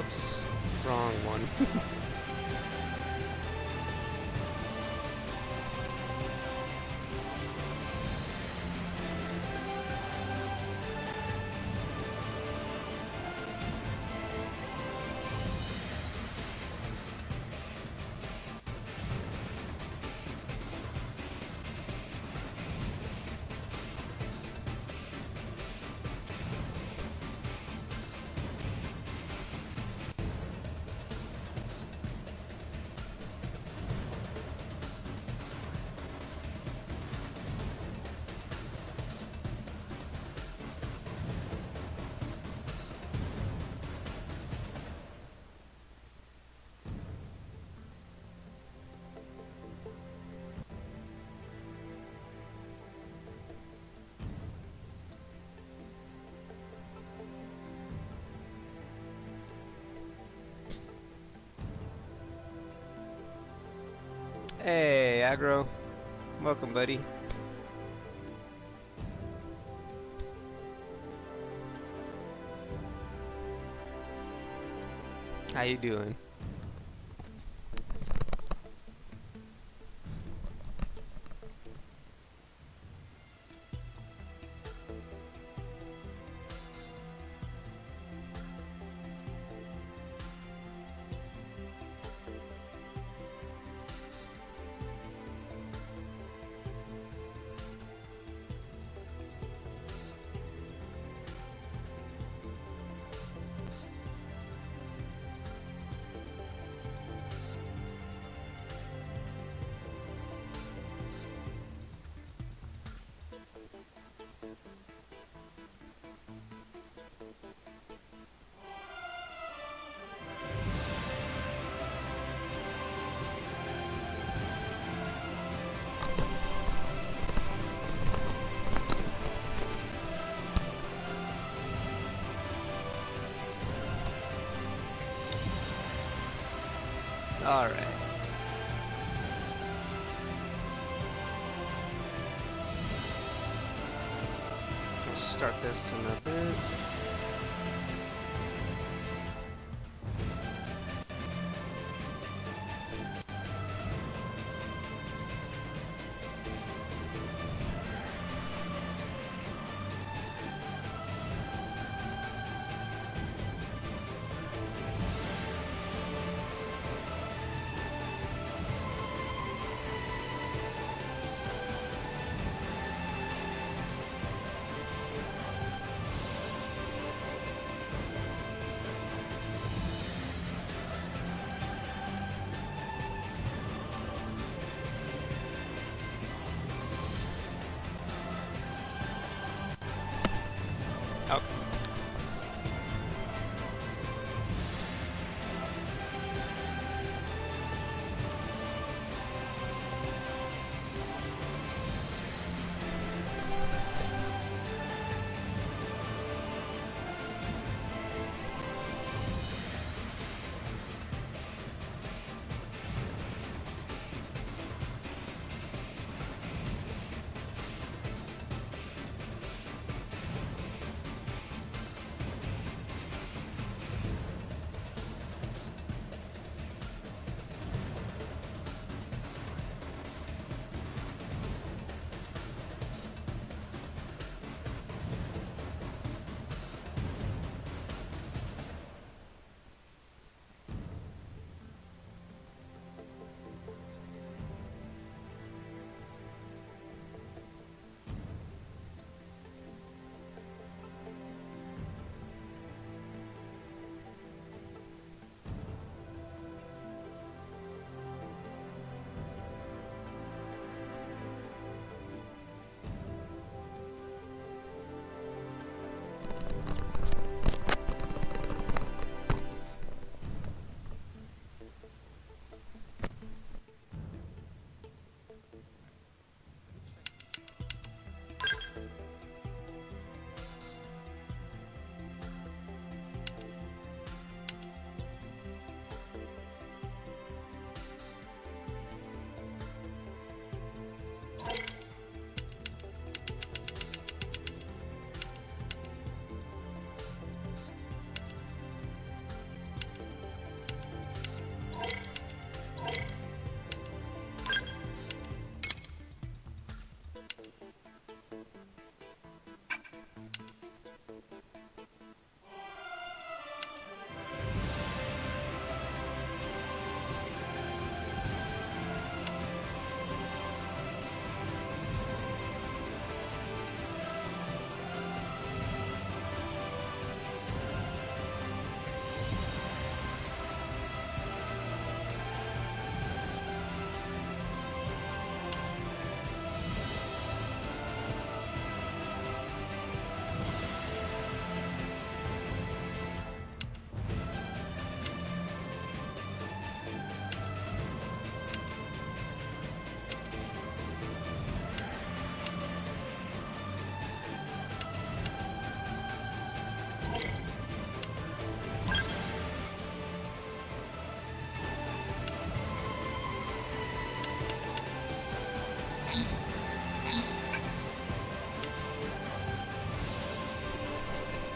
Oops, wrong one. Hey, Aggro. Welcome, buddy. How you doing? Alright. I'll start this in a bit.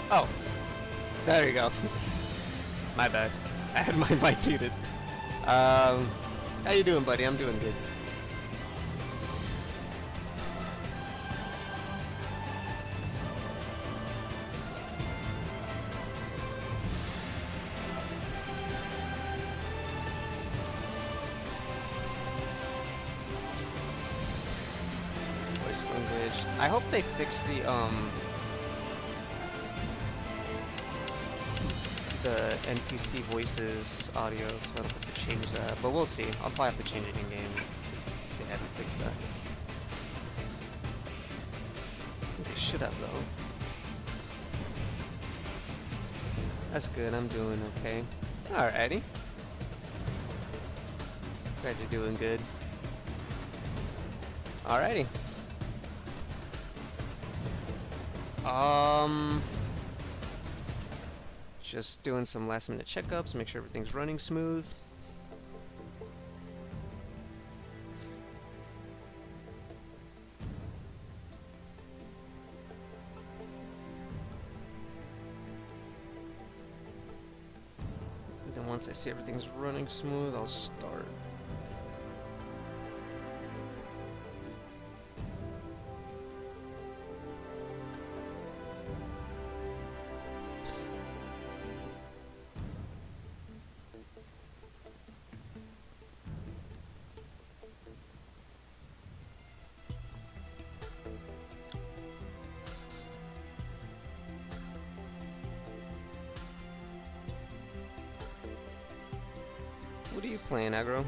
Oh, there you go. My bad. I had my mic muted. How you doing, buddy? I'm doing good. Voice language. I hope they fix the NPC voices audio, so I don't have to change that. But we'll see. I'll probably have to change it in game if they haven't fixed that. They should have though. That's good. I'm doing okay. Alrighty. Glad you're doing good. Alrighty. Just doing some last minute checkups, make sure everything's running smooth. And then once I see everything's running smooth, I'll start. What are you playing, Aggro?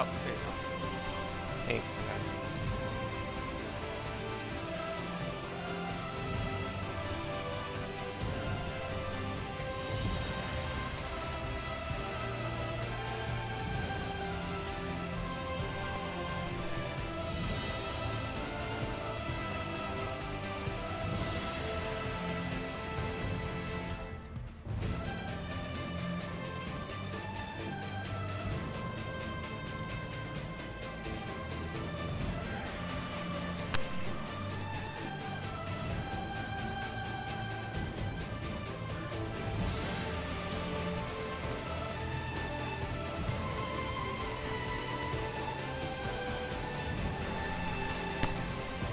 Oh, there you go. Hey, guys.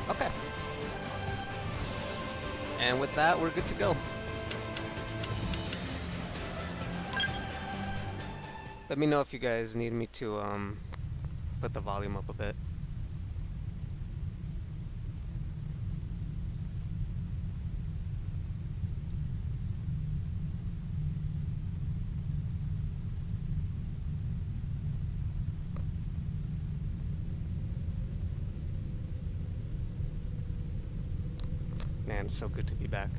Okay. And with that, we're good to go. Let me know if you guys need me to put the volume up a bit. Man, it's so good to be back.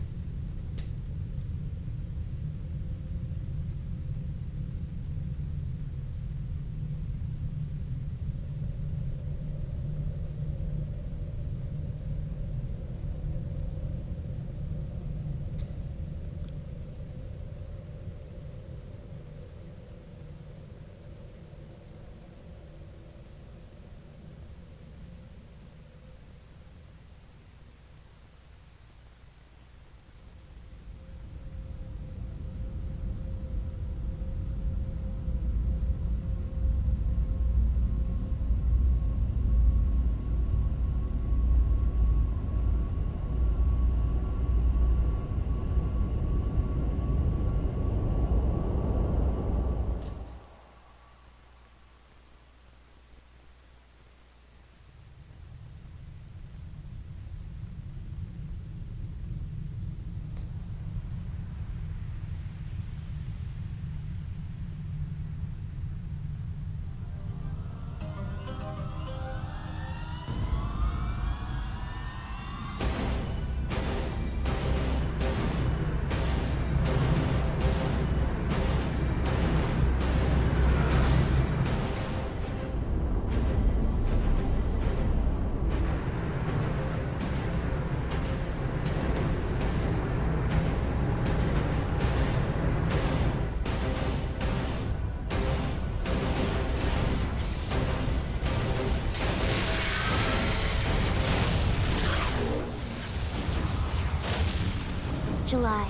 July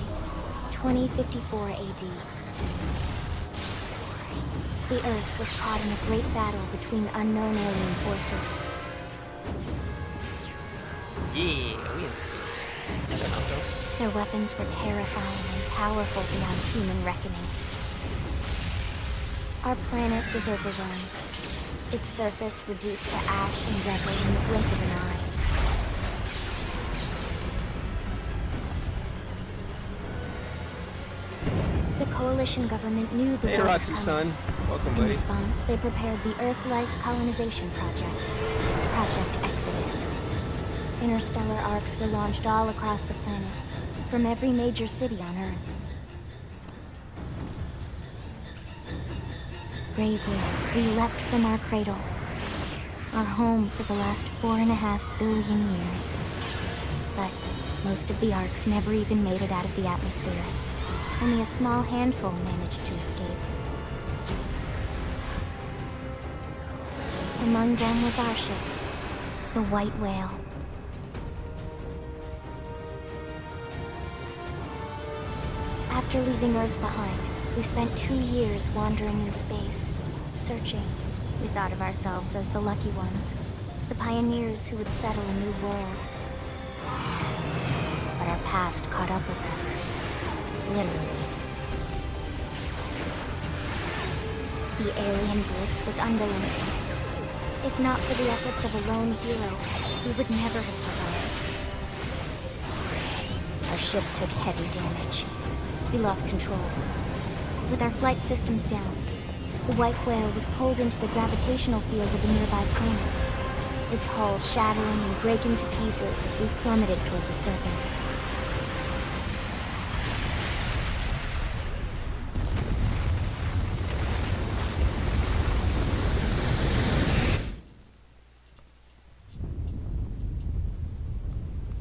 2054 AD. The Earth was caught in a great battle between unknown alien forces. Yeah, we in space. I don't know, though. Their weapons were terrifying and powerful beyond human reckoning. Our planet was overwhelmed, its surface reduced to ash and rubble in the blink of an eye. The coalition government knew the Hey, war was Ratsu, coming. son. Welcome, In buddy. response, they prepared the Earth-like colonization project, Project Exodus. Interstellar arcs were launched all across the planet, from every major city on Earth. Bravely, we leapt from our cradle, our home for the last 4.5 billion years. But most of the arcs never even made it out of the atmosphere. Only a small handful managed to escape. Among them was our ship, the White Whale. After leaving Earth behind, we spent 2 years wandering in space, searching. We thought of ourselves as the lucky ones, the pioneers who would settle a new world. But our past caught up with us, literally. The alien blitz was unrelenting. If not for the efforts of a lone hero, we would never have survived. Our ship took heavy damage. We lost control. With our flight systems down, The white whale was pulled into the gravitational field of a nearby planet, its hull shattering and breaking to pieces as we plummeted toward the surface.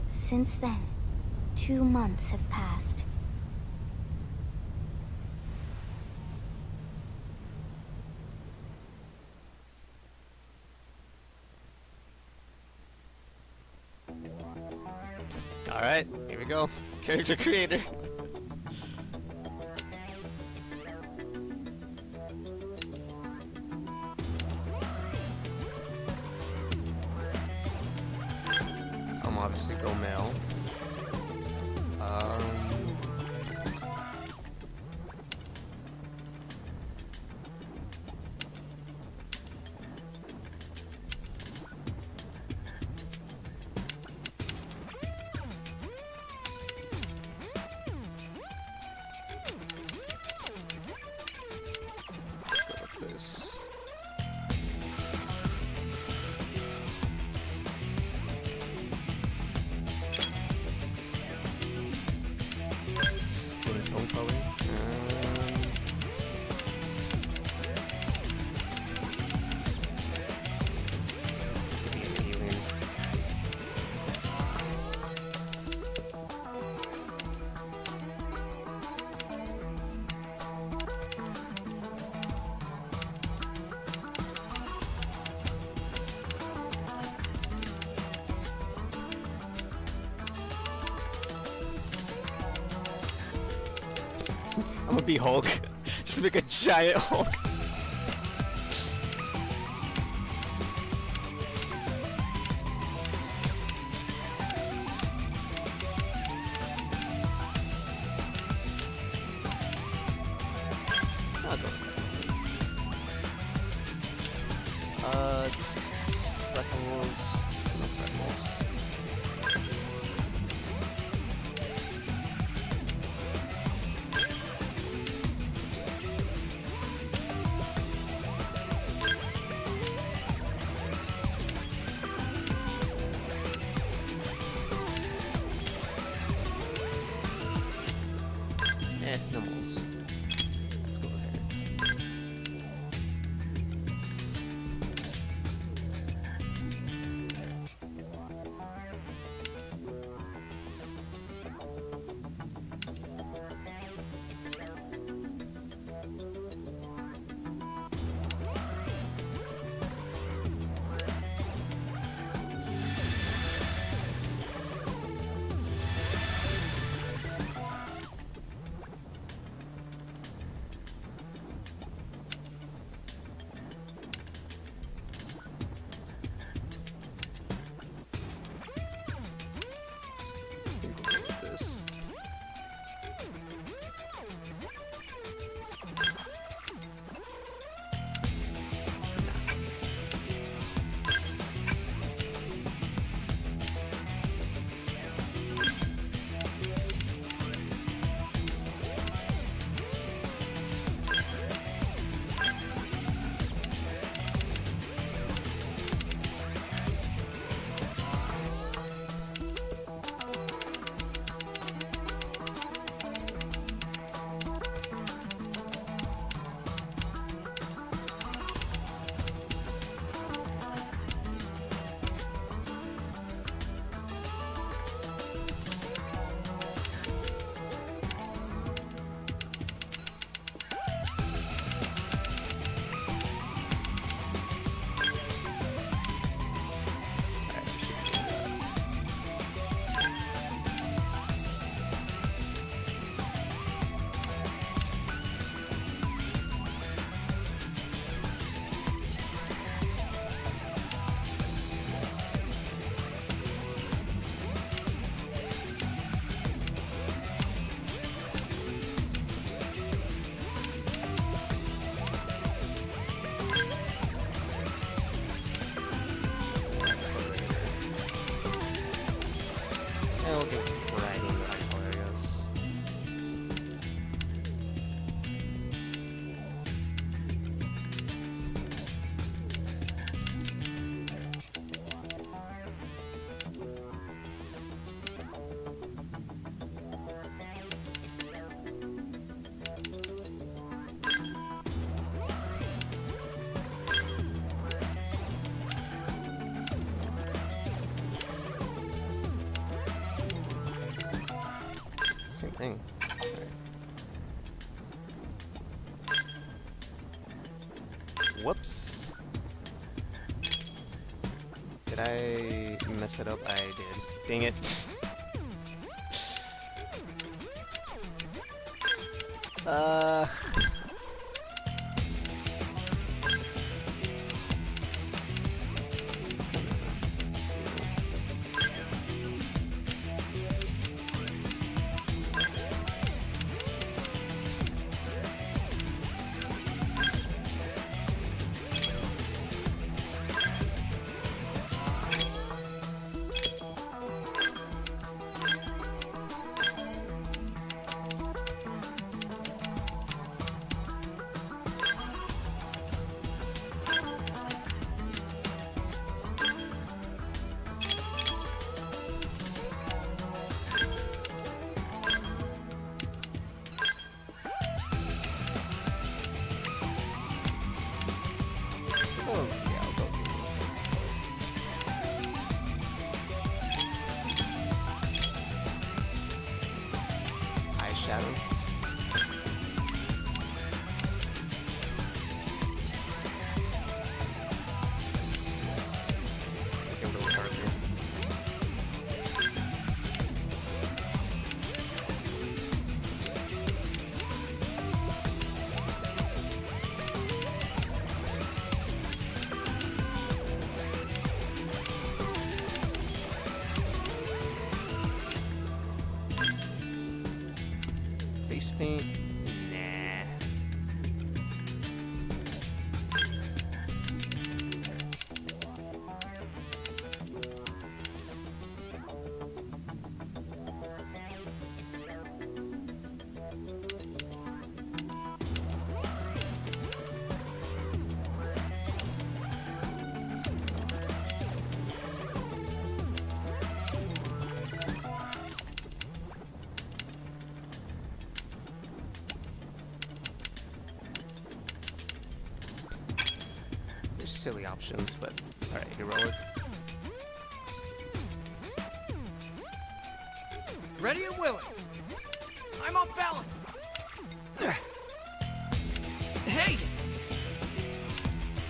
Since then, 2 months have passed. Alright, here we go. Character creator. I'm obviously go male. This. Skin tone color. Be an alien. I'm gonna be Hulk. Just make a giant Hulk. I'll go. Freckles. No freckles. Animals. Let's go ahead. Whoops. Did I mess it up? I did. Dang it. Oh, yeah, I'll go. Eyeshadow. Make it a little darker. Face paint? Nah. There's silly options, but alright, heroic. Ready and willing. I'm off balance. Hey!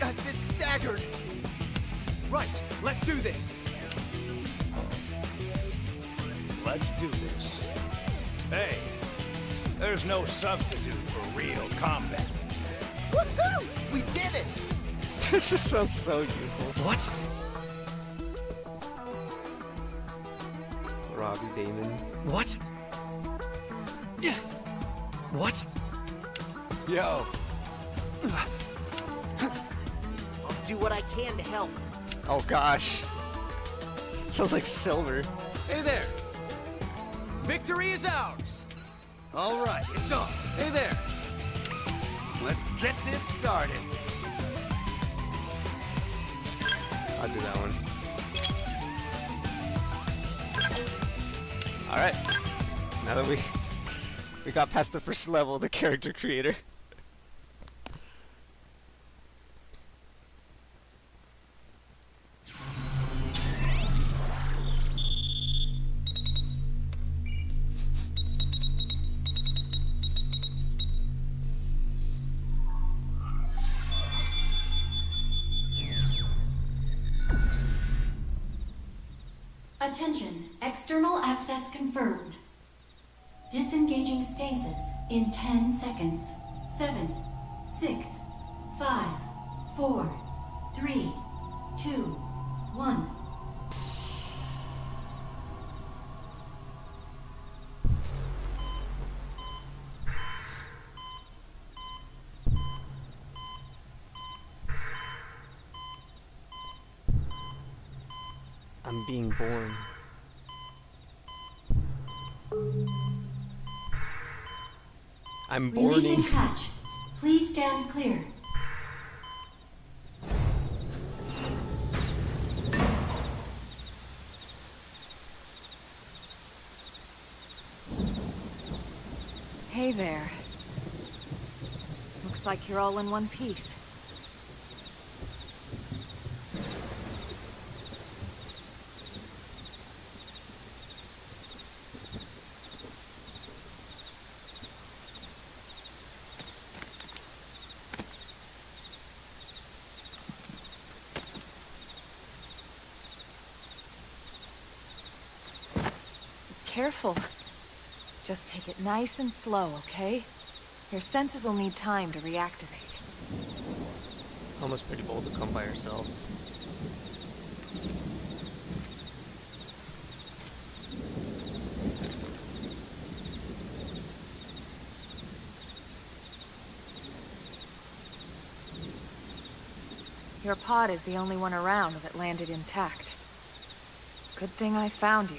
I've been staggered. Right, let's do this. Let's do this. Hey, there's no substitute for real combat. Woohoo! We did it! This just sounds so youthful. What? Robbie Damon. What? Yeah. What? Yo, I'll do what I can to help. Oh gosh. Sounds like Silver. Hey there. Victory is ours. All right, it's on. Hey there. let's get this started. I'll do that one. Alright. Now that we got past the first level, the character creator. Attention, external access confirmed. Disengaging stasis in 10 seconds. 7, 6, 5, 4, 3, 2, 1. I'm being born. I'm Releasing borning. hatch. Please stand clear. Hey there. Looks like you're all in one piece. careful. Just take it nice and slow, okay? Your senses will need time to reactivate. Almost pretty bold to come by herself. Your pod is the only one around that landed intact. Good thing I found you.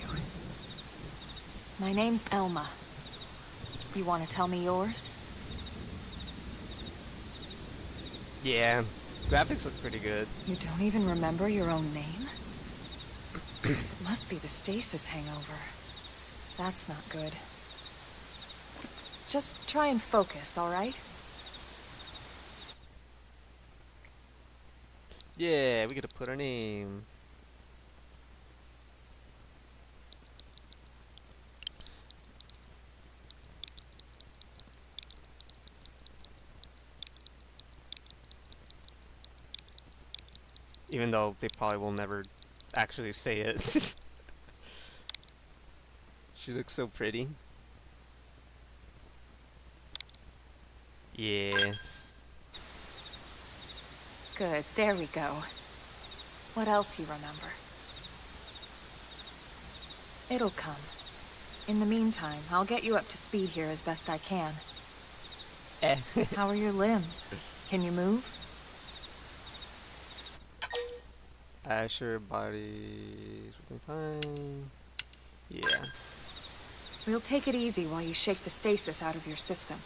My name's Elma. You want to tell me yours? Yeah, graphics look pretty good. You don't even remember your own name? It must be the stasis hangover. That's not good. Just try and focus, all right? Yeah, we gotta put our name. Even though they probably will never actually say it. She looks so pretty. Yeah. Good, there we go. What else you remember? It'll come. In the meantime, I'll get you up to speed here as best I can. How are your limbs? Can you move? Asher body's looking fine. Yeah. We'll take it easy while you shake the stasis out of your system.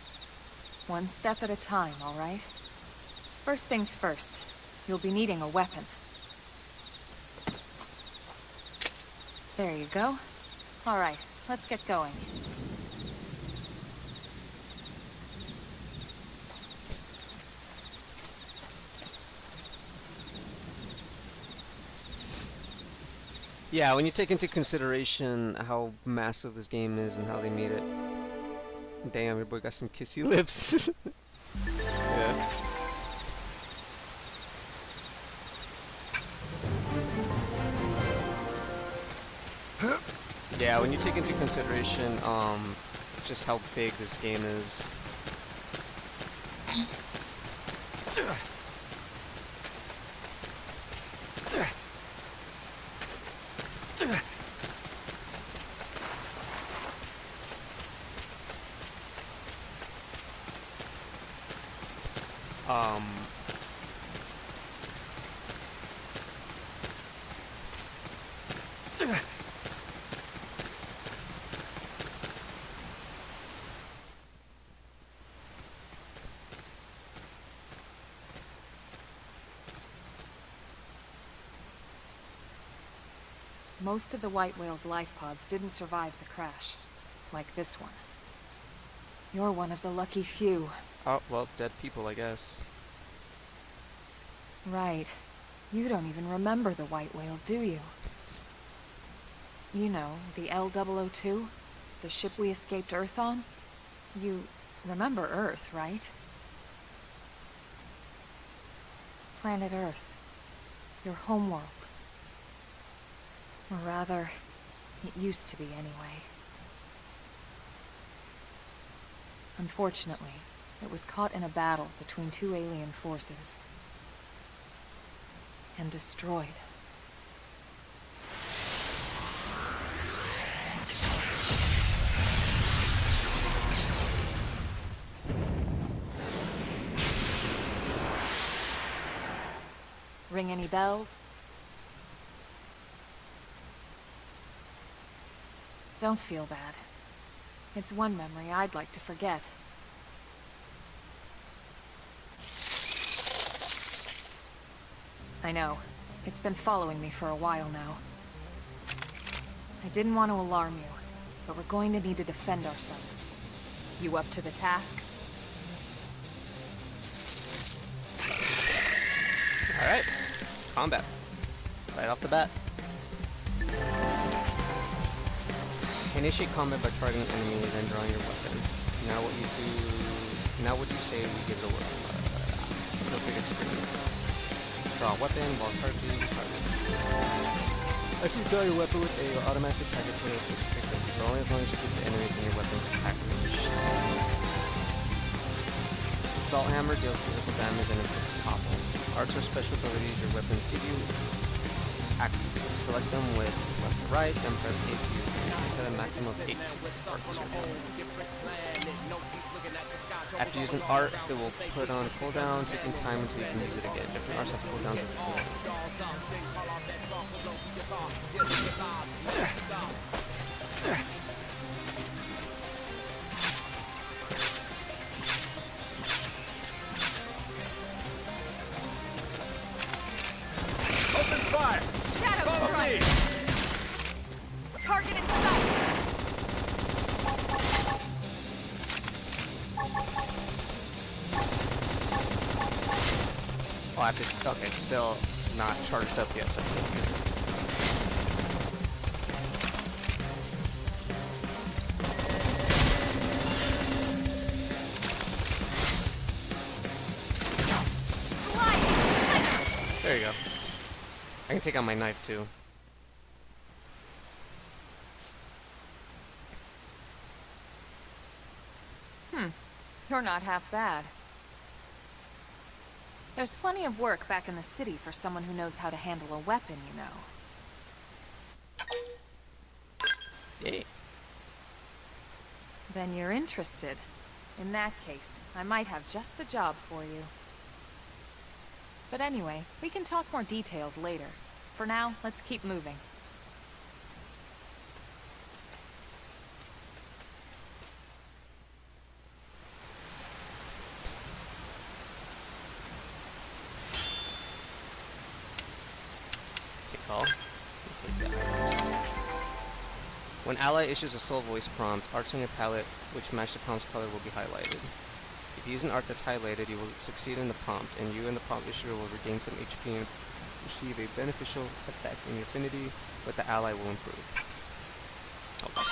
One step at a time, all right? First things first, you'll be needing a weapon. There you go. All right, let's get going. Yeah, when you take into consideration how massive this game is and how they made it. Damn, your boy got some kissy lips. Yeah. Yeah, when you take into consideration just how big this game is. Most of the white whale's life pods didn't survive the crash, like this one. You're one of the lucky few. Oh, well, dead people, I guess. Right. You don't even remember the white whale, do you? You know, the L002? The ship we escaped Earth on? You remember Earth, right? Planet Earth. Your homeworld. Or rather, it used to be anyway. Unfortunately, it was caught in a battle between two alien forces. And destroyed. Ring any bells? Don't feel bad. It's one memory I'd like to forget. I know. It's been following me for a while now. I didn't want to alarm you, but we're going to need to defend ourselves. You up to the task? Alright. Combat. Right off the bat. Initiate combat by targeting an enemy, then drawing your weapon. Now what do you say we give it a whirl? No big experience. Draw a weapon while targeting your target. If you draw your weapon with A, you'll automatically target players to pick up but only as long as you keep the enemy within your weapon's attack range. The Salt Hammer deals physical damage and inflicts topple. Arts or special abilities your weapons give you access to. Select them with left or right, then press A to use them. You can set a maximum of 8 arts. After using art, it will put on cooldown, taking time until you can use it again. Different arts have cooldowns of 4. Open fire! Shadow Follow strike! me! Target in sight! Oh, I have to. Okay, it's still not charged up yet, so I can't use it. There you go. I can take out my knife too. You're not half bad. There's plenty of work back in the city for someone who knows how to handle a weapon, you know. Yeah. Then you're interested. In that case, I might have just the job for you. But anyway, we can talk more details later. For now, let's keep moving. Take all. Complete the items. When ally issues a soul voice prompt, arts on your palette which match the prompt's color will be highlighted. If you use an art that's highlighted, you will succeed in the prompt, and you and the prompt issuer will regain some HP and receive a beneficial effect in your affinity, but the ally will improve. Okay.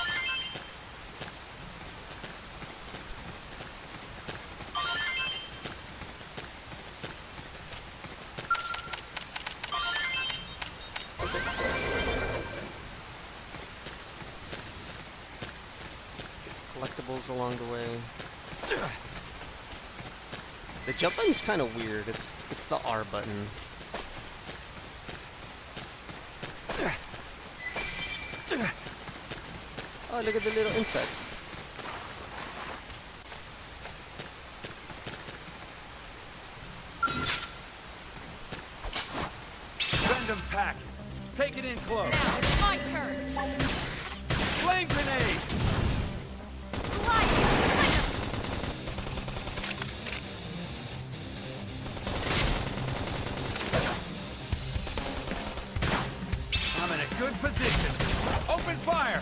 Collectibles along the way. The jump button's kind of weird. It's the R button. Oh, look at the little insects. Send them packing. Take it in close. Now it's my turn! Flame grenade! Slide! I'm in a good position. Open fire!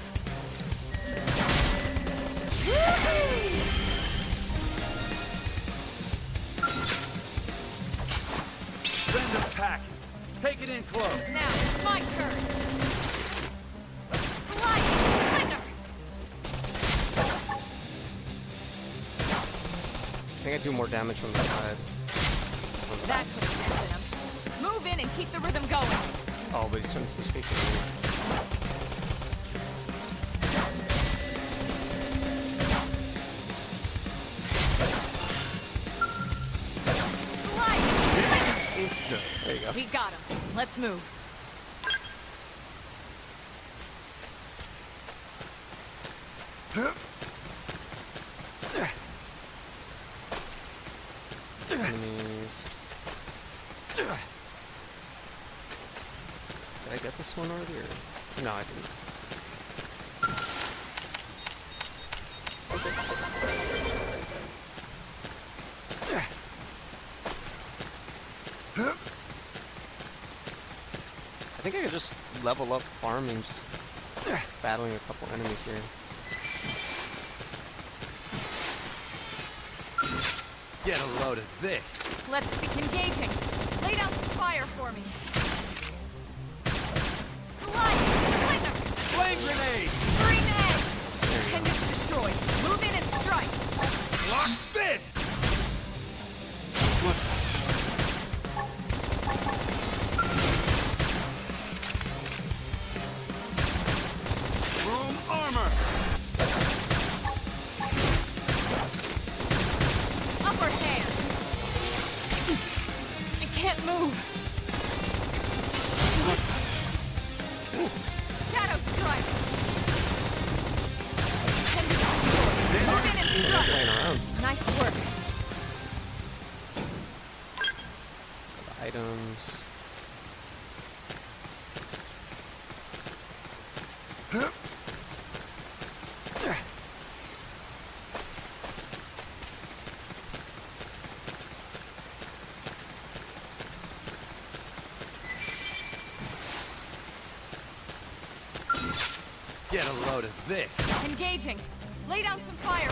Send them packing. Take it in close. Now it's my turn! Slide! Slender! I think I do more damage from the side. From the back. That could have tempted him. Move in and keep the rhythm going. Oh, but he's facing me. Slide! There you go. We got him. Let's move. Enemies. Did I get this one already? Or? No, I didn't. I think I could just level up farming, just battling a couple enemies here. Get a load of this. Let's seek engaging. Lay down some fire for me. Slide! Slender! Flame grenade! Green edge! Pendants destroyed. Move in and strike. Block this! Room armor! upper hand. I can't move. Shadow strike. Move in and strike. Playing around. Nice work. Items. Get a load of this. Engaging. Lay down some fire.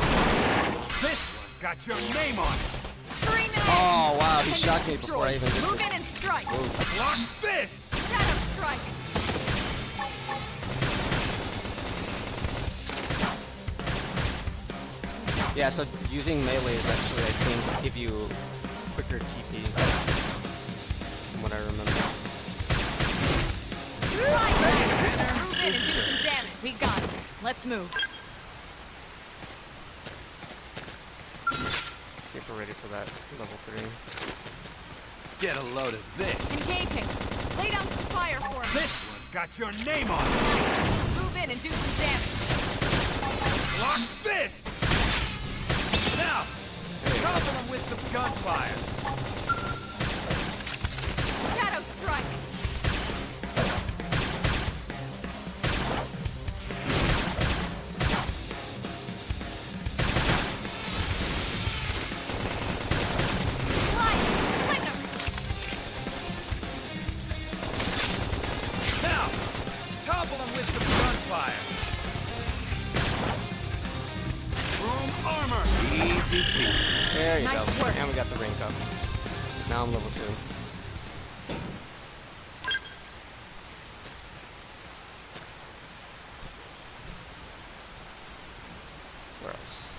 This one's got your name on it. Scream in. Oh wow, he Appendage shot me before I destroyed. even did Move this. in and strike. Block this! Shadow strike. Yeah, so using melee is actually, I think, give you quicker TP. From what I remember. Move in and do some damage. We got it. Let's move. See if we're ready for that level 3. Get a load of this. Engaging. Lay down some fire for me. This one's got your name on it. Nice. Move in and do some damage. Block this! Now, cover them with some gunfire. Shadow strike. Light. Splinter. Now, topple them with some gunfire. Room armor. Easy peasy. There you Nice go. work. And we got the rank up. Now I'm level 2. Where else?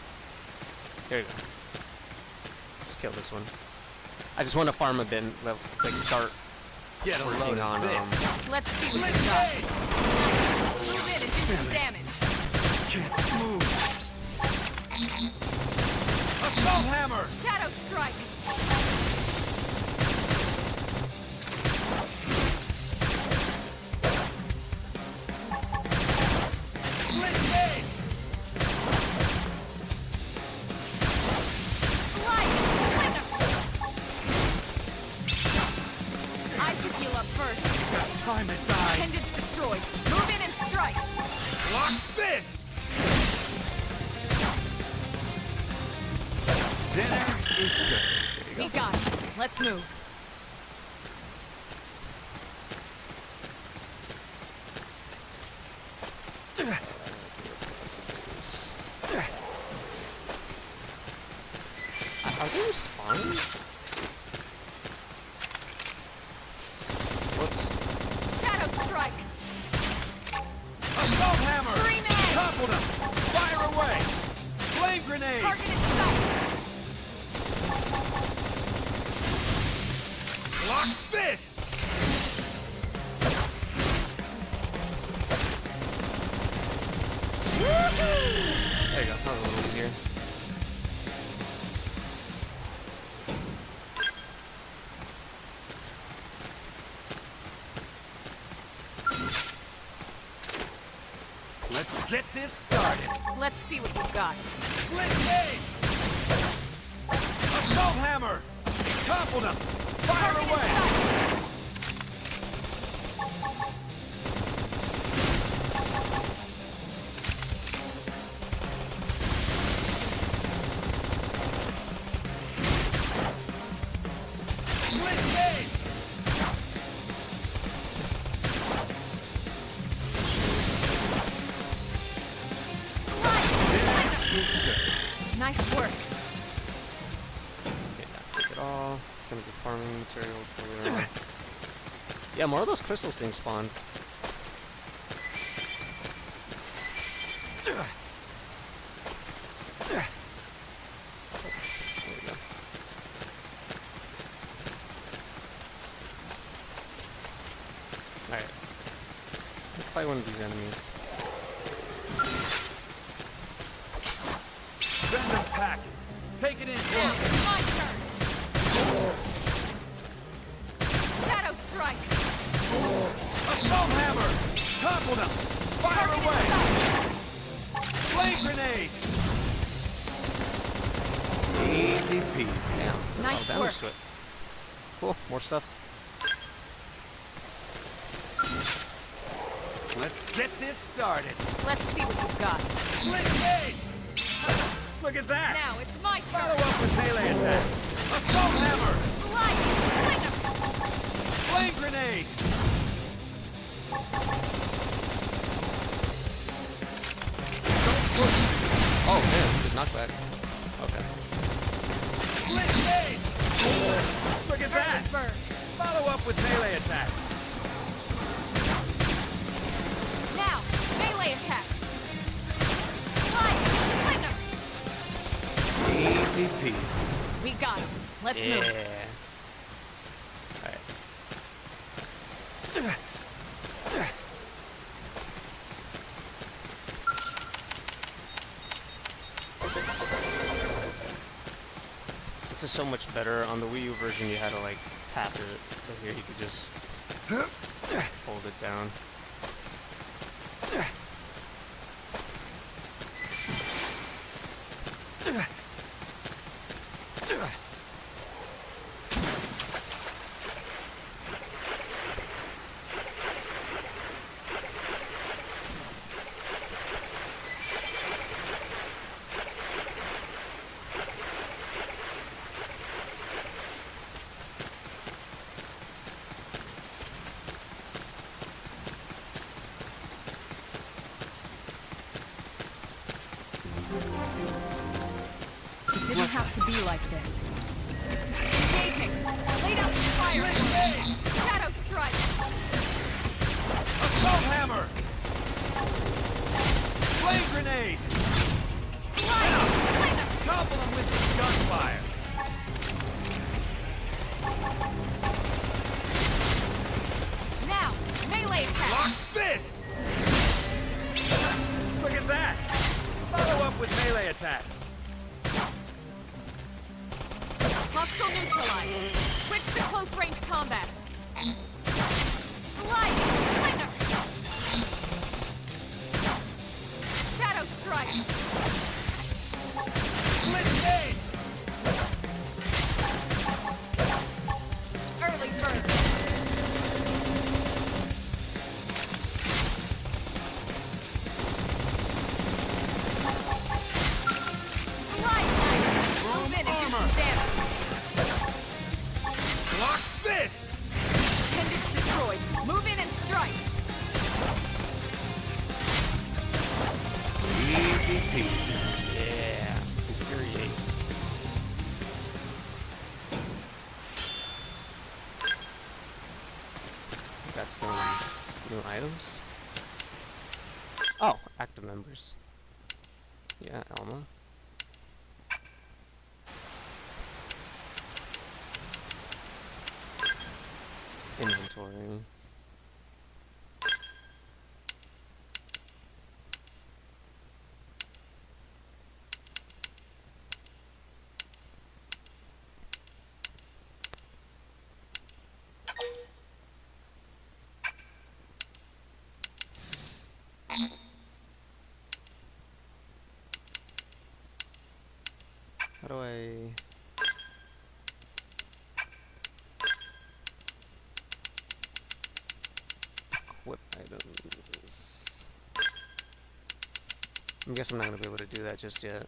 Here you go. Let's kill this one. I just want to farm a bit, like start Get a load working of on this. Let's see what Split you got. blade! Move in and do some damage. Can't move. Assault hammer! Shadow strike. Split blade! Light. Splinter. I should heal up first. Got time to die. Appendage destroyed. Move in and strike. Block this! Dinner is served. We got it. Let's move. Are they respawning? What's... Shadow strike. Assault hammer! Scream edge. Topple them! Fire away! Flame grenade! Target in sight. Block this! There you go. That was a little easier. Let's get this started. Let's see what you've got. Split cage! Assault hammer! Topple them! Fire Target in away! sight. Split cage! Is served. Nice work. Okay, now take it all. It's gonna be farming materials for later on. Yeah, more of those crystals things spawned. There we go. Alright. Let's fight one of these enemies. Send them packing. Take it in Now, close. my Topple them! Fire away! Flame grenade! Easy peasy. Damn. Nice Damage work. to it. Cool. More stuff. Let's get this started. Let's see what you've got. Split gauge! Look at that! Now it's my Follow turn. up with melee attack! Assault hammer! Slide! Flinger! Flame grenade! Don't push! Oh, damn. Good knockback. Okay. Split gauge! Look at that! Early bird. Follow up with melee attack! Now, melee attacks. Slide! Flinger! Easy peasy. We got him. Let's Yeah. move. Alright. This is so much better. On the Wii U version, you had to like tap it, but here you could just hold it down. It didn't have to be like this. Engaging! Lead out the fire! Shadow strike! Assault hammer! Flame grenade! Slide! Flinger! Topple them with some gunfire! Now, melee attack! Lock this! Look at that! Follow up with melee attacks! Hostile neutralized. Switch to close range combat. Slide! Flinger! Shadow strike! Split gauge! Early bird! Slide! Move in and do some damage. Lock this! Appendage destroyed. Move in and strike. Easy peasy. Yeah. Infuriate. Got some new items. Oh, active members. Yeah, Elma. Inventory. How do I... equip items? I guess I'm not going to be able to do that just yet.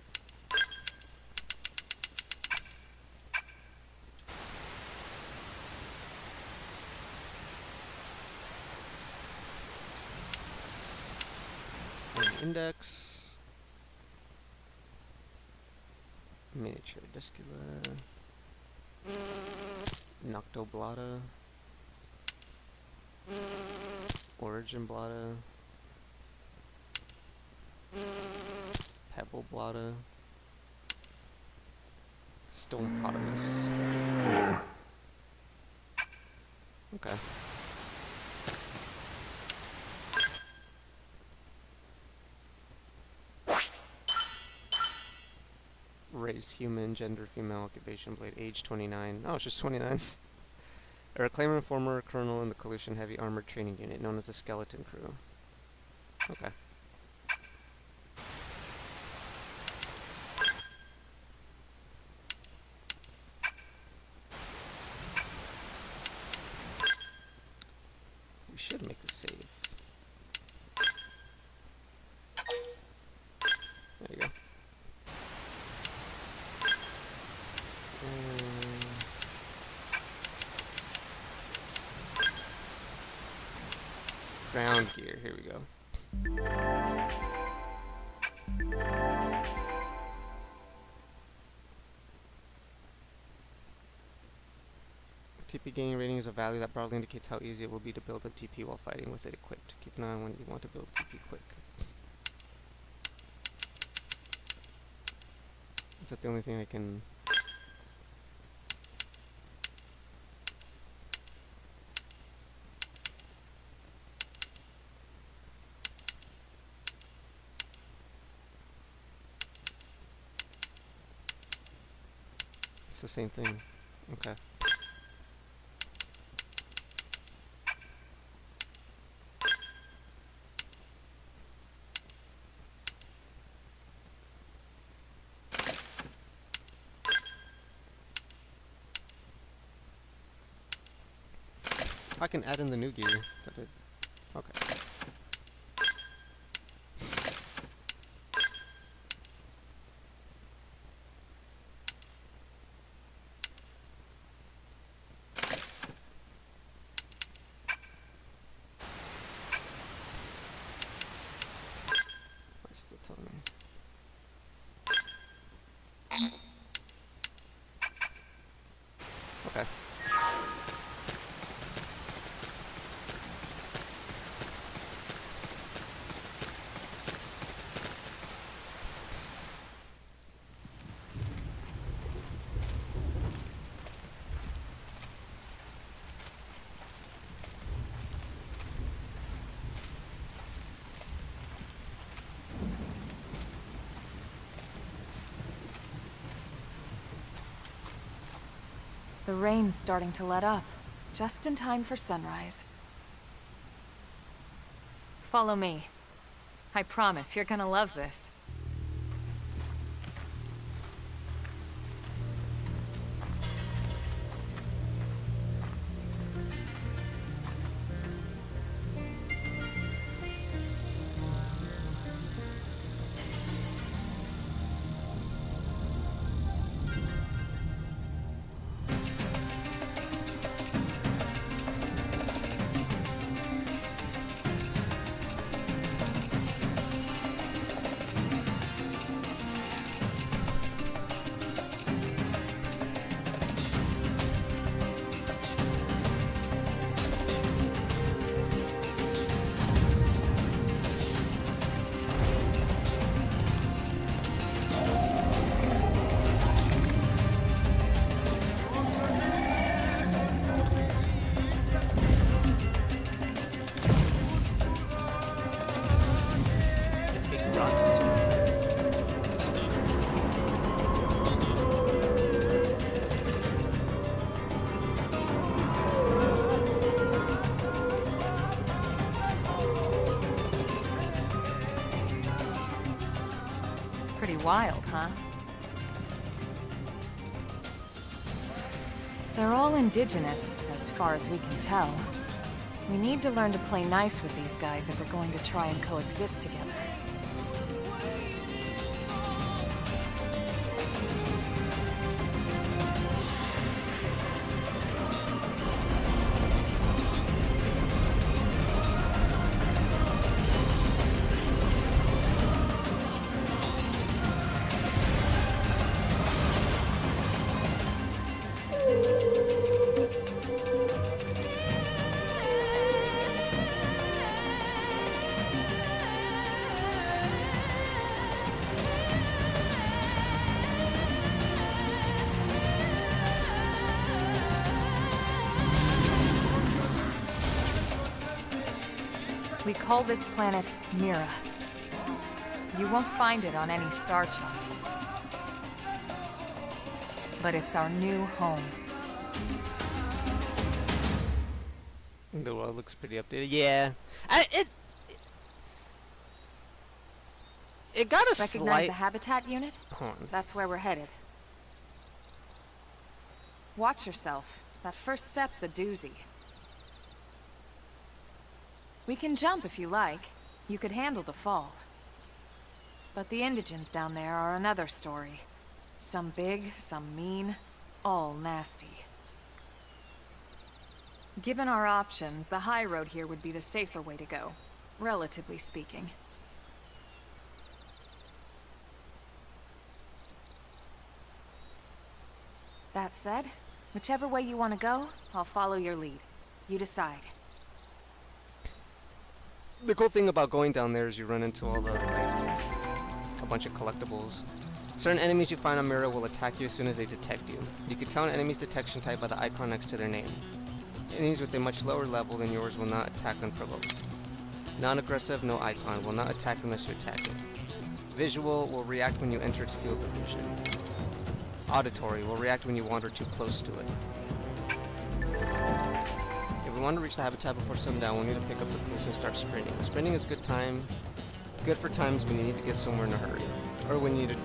Index. Miniature Discula. Noctoblata. Origin Blata. Pebble Blata. Stonepotamus. Okay. Race human, gender female, occupation blade, age 29. Oh, it's just 29. A reclaimer and former colonel in the Collusion Heavy Armored Training Unit, known as the Skeleton Crew. Okay. We should make a save. There you go. Ground gear, here we go. TP gaining rating is a value that broadly indicates how easy it will be to build a TP while fighting with it equipped. Keep an eye on when you want to build TP quick. Is that the only thing I can... It's the same thing. Okay. I can add in the new gear. That it. Okay. It's still telling me. Okay. The rain's starting to let up, just in time for sunrise. Follow me. I promise you're gonna love this. Pretty wild, huh? They're all indigenous, as far as we can tell. We need to learn to play nice with these guys if we're going to try and coexist together. We call this planet Mira. You won't find it on any star chart. But it's our new home. The world looks pretty updated. Yeah. it got a Recognize slight... the habitat unit? Hold on. That's where we're headed. Watch yourself. That first step's a doozy. We can jump if you like. You could handle the fall. But the indigents down there are another story. Some big, some mean, all nasty. Given our options, the high road here would be the safer way to go, relatively speaking. That said, whichever way you want to go, I'll follow your lead. You decide. The cool thing about going down there is you run into all the, like, a bunch of collectibles. Certain enemies you find on Mirror will attack you as soon as they detect you. You can tell an enemy's detection type by the icon next to their name. Enemies with a much lower level than yours will not attack unprovoked. Non-aggressive, no icon, will not attack unless you attack it. Visual will react when you enter its field of vision. Auditory will react when you wander too close to it. If we want to reach the habitat before sundown, we'll need to pick up the pace and start sprinting. Sprinting is good for times when you need to get somewhere in a hurry, or when you need to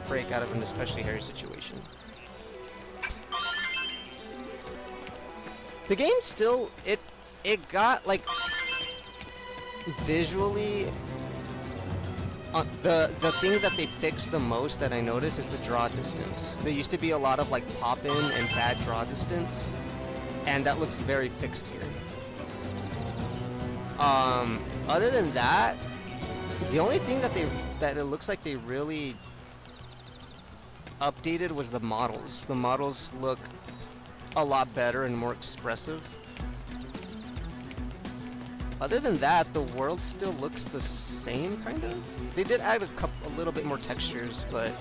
break out of an especially hairy situation. The game still, it got, like, visually, the thing that they fixed the most that I noticed is the draw distance. There used to be a lot of, like, pop-in and bad draw distance, and that looks very fixed here. Other than that, the only thing that it looks like they really updated was the models. The models look a lot better and more expressive. Other than that, the world still looks the same, kind of. They did add a little bit more textures, but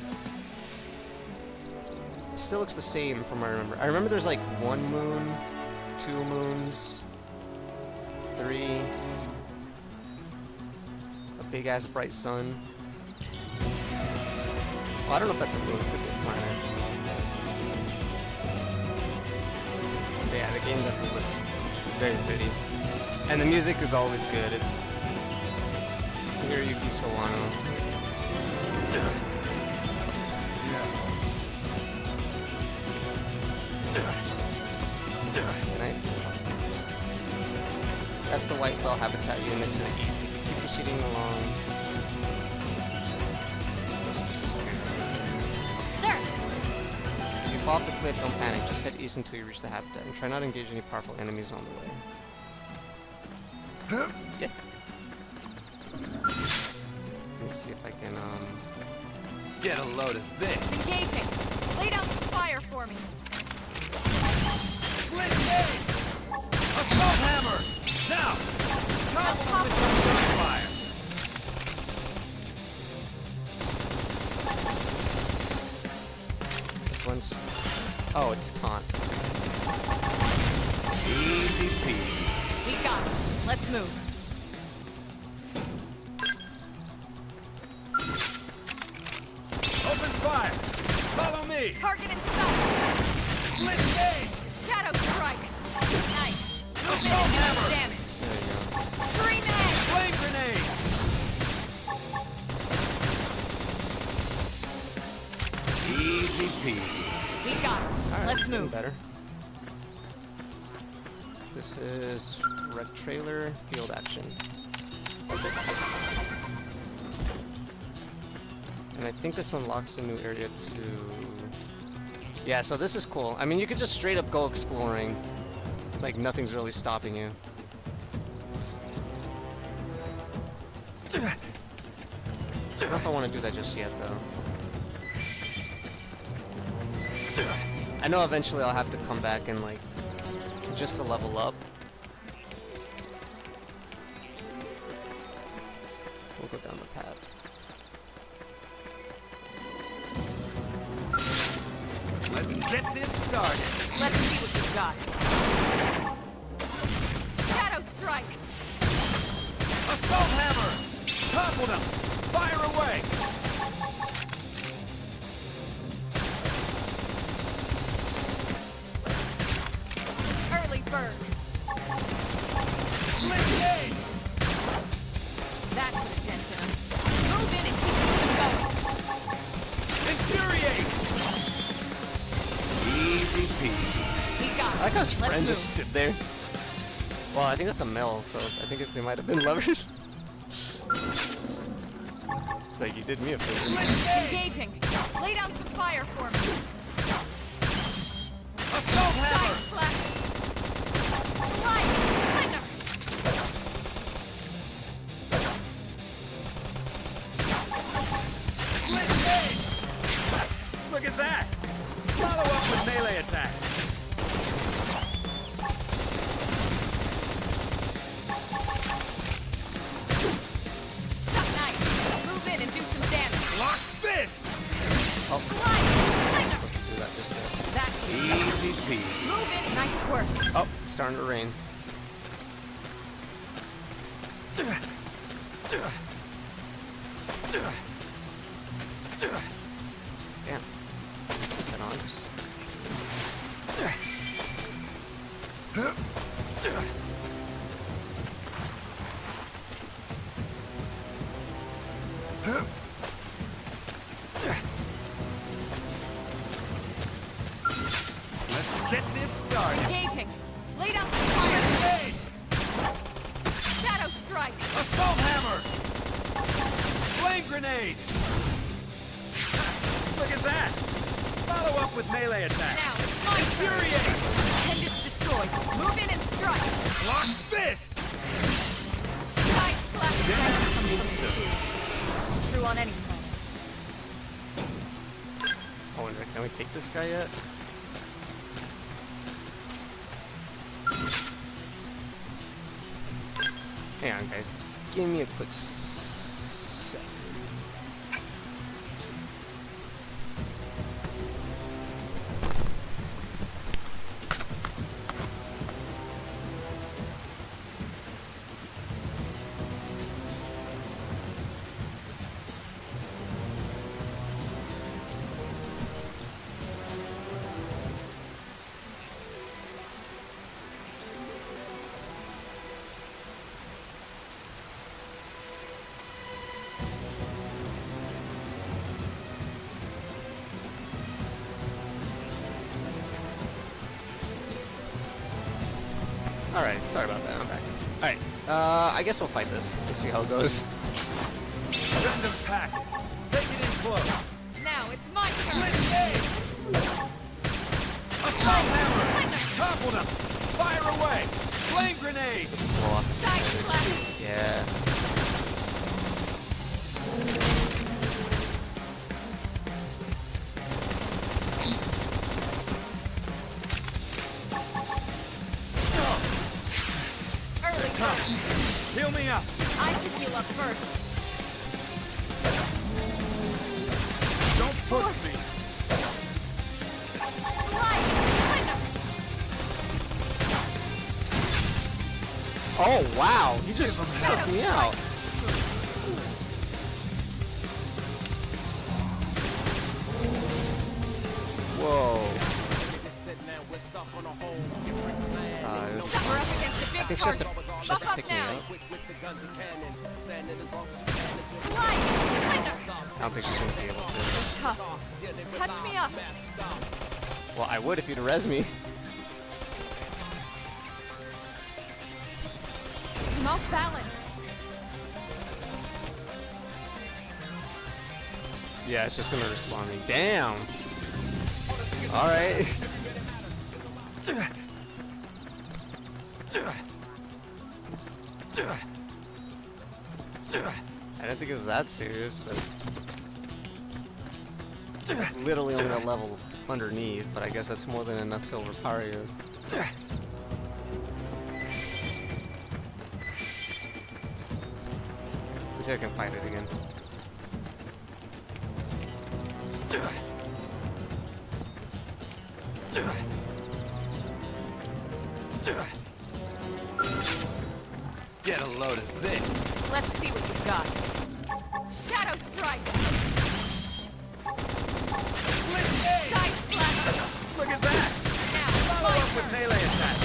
it still looks the same from what I remember. I remember there's like 1 moon, 2 moons, 3, a big ass bright sun. Well, I don't know if that's a moon, it could be a planet. But yeah, the game definitely looks very pretty. And the music is always good. It's Hiroyuki Sawano. That's the White Bell habitat unit to the east. If you keep proceeding along. Sir! If you fall off the cliff, don't panic. Just head east until you reach the habitat, and try not to engage any powerful enemies on the way. Yeah. Let me see if I can, Get a load of this. Engaging! Lay down some fire for me! Split gate! Assault hammer! Now! Topple them with some gunfire! which one's... Oh, it's a taunt. Easy peasy. We got it. Let's move. Open fire! Follow me! Target in sight! Split gate! Shadow strike! Nice! Move in Assault and do hammer! some damage! There you go. Scream edge! Flame grenade! Easy peasy. We got it. Alright, Let's getting move. better. This is Red Trailer Field Action. And I think this unlocks a new area too. Yeah, so this is cool. I mean, you could just straight up go exploring. Like, nothing's really stopping you. I don't know if I want to do that just yet, though. I know eventually I'll have to come back and, like, just to level up. We'll go down the path. Let's get this started. Let's see what you've got. Shadow strike! Assault hammer! Topple them! Fire away! Early bird! Split gate! That could have dented him. Move like how his friend move. just stood there. Well, I think that's a male, so I think they might have been lovers. It's like, you did me a favor. Engaging. Lay down some fire for me. Assault Side hammer! slash. Slide. Slinger. Split blade! Look at that! Follow up with melee attack. Suck nice. Move in and do some damage. Lock this! Slide. Slinger. Do that just yet. That Easy peasy. move in. Nice work. Oh, it's starting to rain. Damn. Put that on. Let's get this started. Engaging. Lay down some fire. Blade! Shadow strike. Assault hammer! Flame grenade! Look at that! Follow up with melee attack. Now, my turn. Infuriate! Appendage destroyed. Move in and strike. Lock this! Side slash. It's true on any planet. I wonder, can we take this guy yet? Hang on, guys. Give me a quick sec. Alright, sorry about that. I'm back. Alright, I guess we'll fight this. Let's see how it goes. Random pack. Take it in close. Now it's my turn. Split blade! Assault hammer! Topple them! Fire away! Flame grenade! Blow off the Side damage. slash. Yeah. Early Come. bird. Heal me up! I should heal up first. Don't push me! Slide. Slinger. Oh, wow. You just Give 'em took hell. me out. Whoa. We're up against a big I think she's target. just Buff a up pick me now. up. Slide. Slinger. I don't think she's gonna be able to. Tough. Touch me up. Well, I would if you'd res me. I'm off balance. Yeah, it's just gonna respawn me. Damn. All right. I didn't think it was that serious, but literally only a level underneath. But I guess that's more than enough to overpower you. Wish I can fight it again. Get a load of this! Let's see what you've got. Shadow strike. Split blade! Side slash. Look at that! Now, Follow my up with turn. melee attack!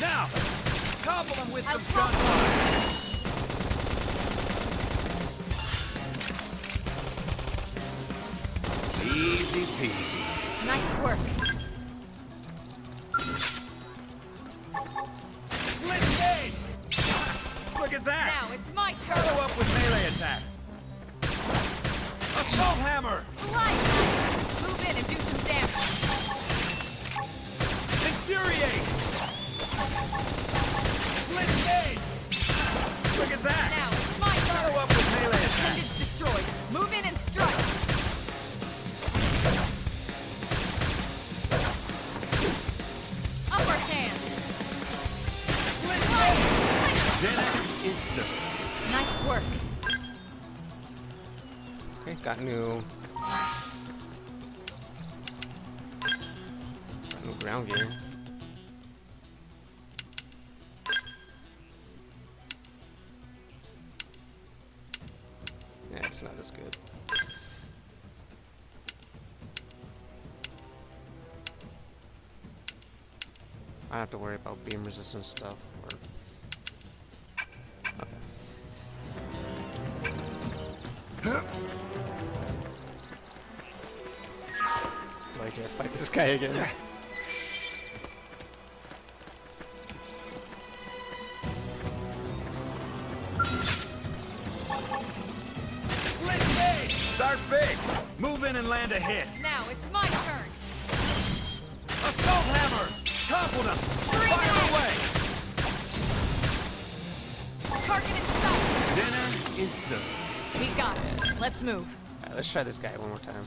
Now! Topple them with I'll some topple gunfire! Easy peasy. Nice work. sir. Nice work. Okay, got new ground gear. Yeah, it's not as good. I don't have to worry about beam resistance stuff. Or okay. Do I get to fight this guy again? Start big. Move in and land a hit. Now it's my turn. Assault hammer. Topple them. Fire away. Target in sight. Dinner is served. We got it. Let's move. Alright, let's try this guy one more time.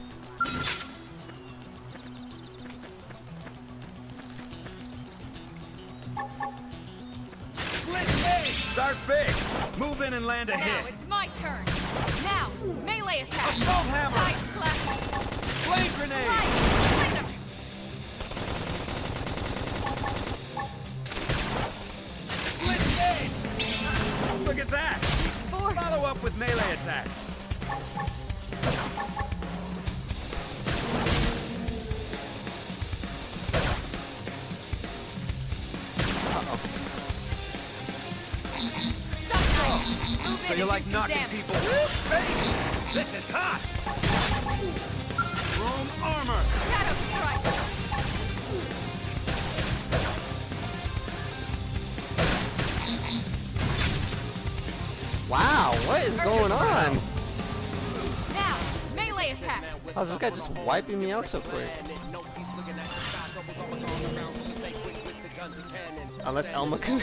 Start big. Move in and land a Now hit. it's my turn. Now, melee attack. Assault hammer. Side slash. Flame grenade. Slide. Split gauge. Look at that. Force. Follow up with melee attack. Move So in you and like do some knocking damage. people? Baby, this is hot. Chrome armor. Shadow strike. Wow, what is going on? Now, melee attacks. How's this guy just wiping me out so quick? Unless Elma can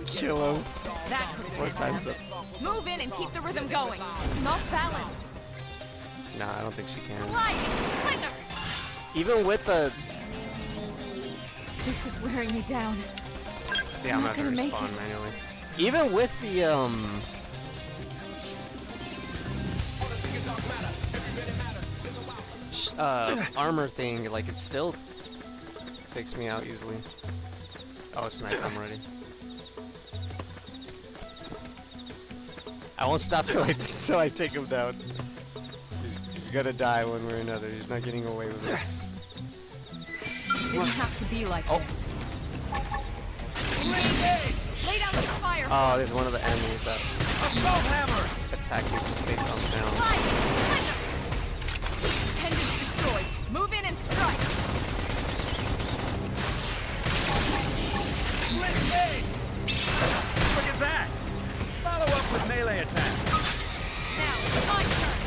kill him That could 4 times up. Move in and keep the rhythm going. I'm off balance. Nah, I don't think she can. Sliding. Splinter. Even with the... This is wearing me down. Yeah, I'm not gonna gonna have make to respawn it. manually. Even with the, armor thing, like, it still takes me out easily. Oh, it's nighttime already. I won't stop till I take him down. He's gonna die one way or another. He's not getting away with this. Didn't have to be like this. Lay down the fire. Oh, there's one of the enemies that Assault hammer. attack you just based on sound. Sliding. Splinter. Pendants destroyed. Move in and strike. Split gauge. Look at that. Follow up with melee attack. Now, my turn.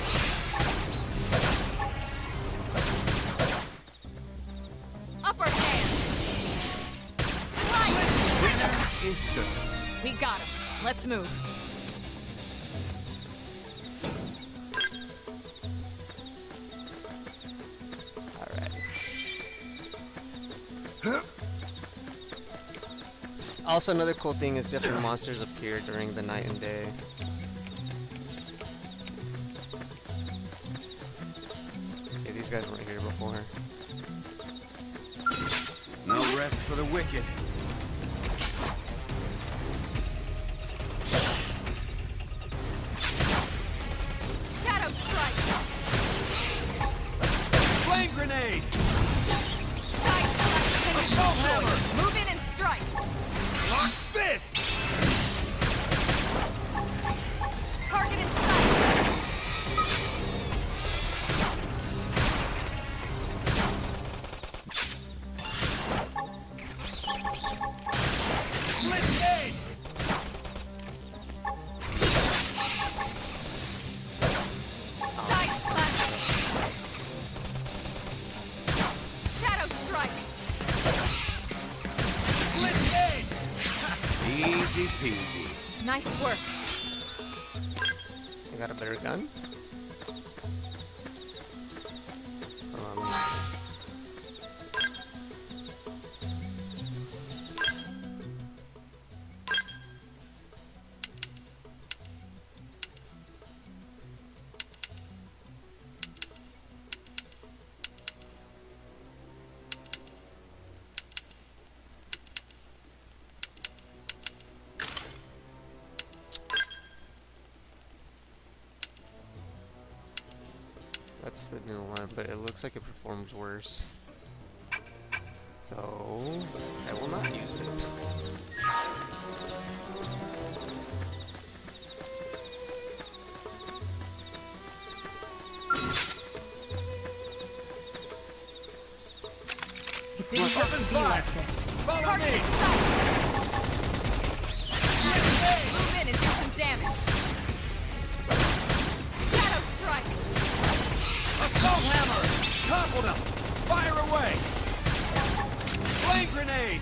Upper hand. Slide. Dinner is served. We got him. Let's move. Alright. Also, another cool thing is different monsters appear during the night and day. Okay, these guys weren't here before. No rest for the wicked. Shadow strike. Flame grenade. Side slash. Pendants Assault destroyed. hammer. Move in and strike. Lock this. Target in sight. Split gauge. Side slash. Shadow strike. Split gauge. Easy peasy. Nice work. I got a better gun? Hold on, let me see. It's the new one, but it looks like it performs worse. So I will not use it. It didn't have to be like this. Follow me! Move in and do some damage. Shadow strike. Assault hammer! Topple them! Fire away! Flame grenade!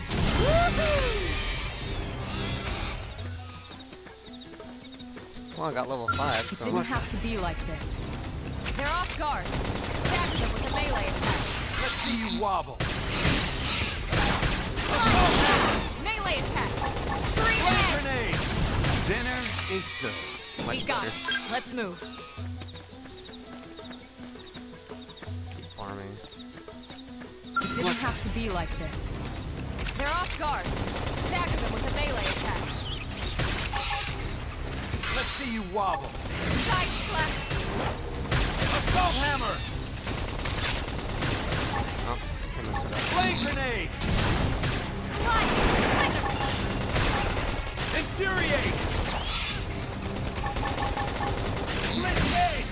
Well, I got level 5, It so didn't have to be like this. They're off guard. Stab them with a melee attack. Let's see you wobble! Melee attack. Scream Flame edge. grenade! Dinner is served. much We got better. it. Let's move. Keep farming. It didn't have to be like this. They're off guard. Stagger them with a melee attack. Let's see you wobble! Side slash. Assault hammer! Oh, I messed it up. Flame grenade! Slide. Infuriate! Split gauge!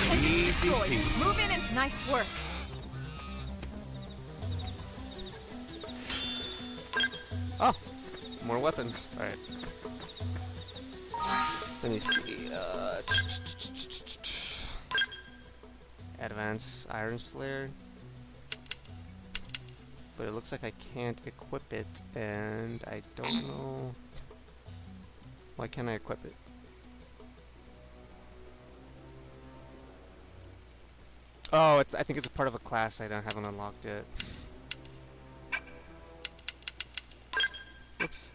Engine Easy destroyed. peasy. Move in and nice work. Oh, more weapons. All right. Let me see. Advanced Iron Slayer. But it looks like I can't equip it, and I don't know. Why can't I equip it? Oh, I think it's a part of a class I haven't unlocked yet. Whoops.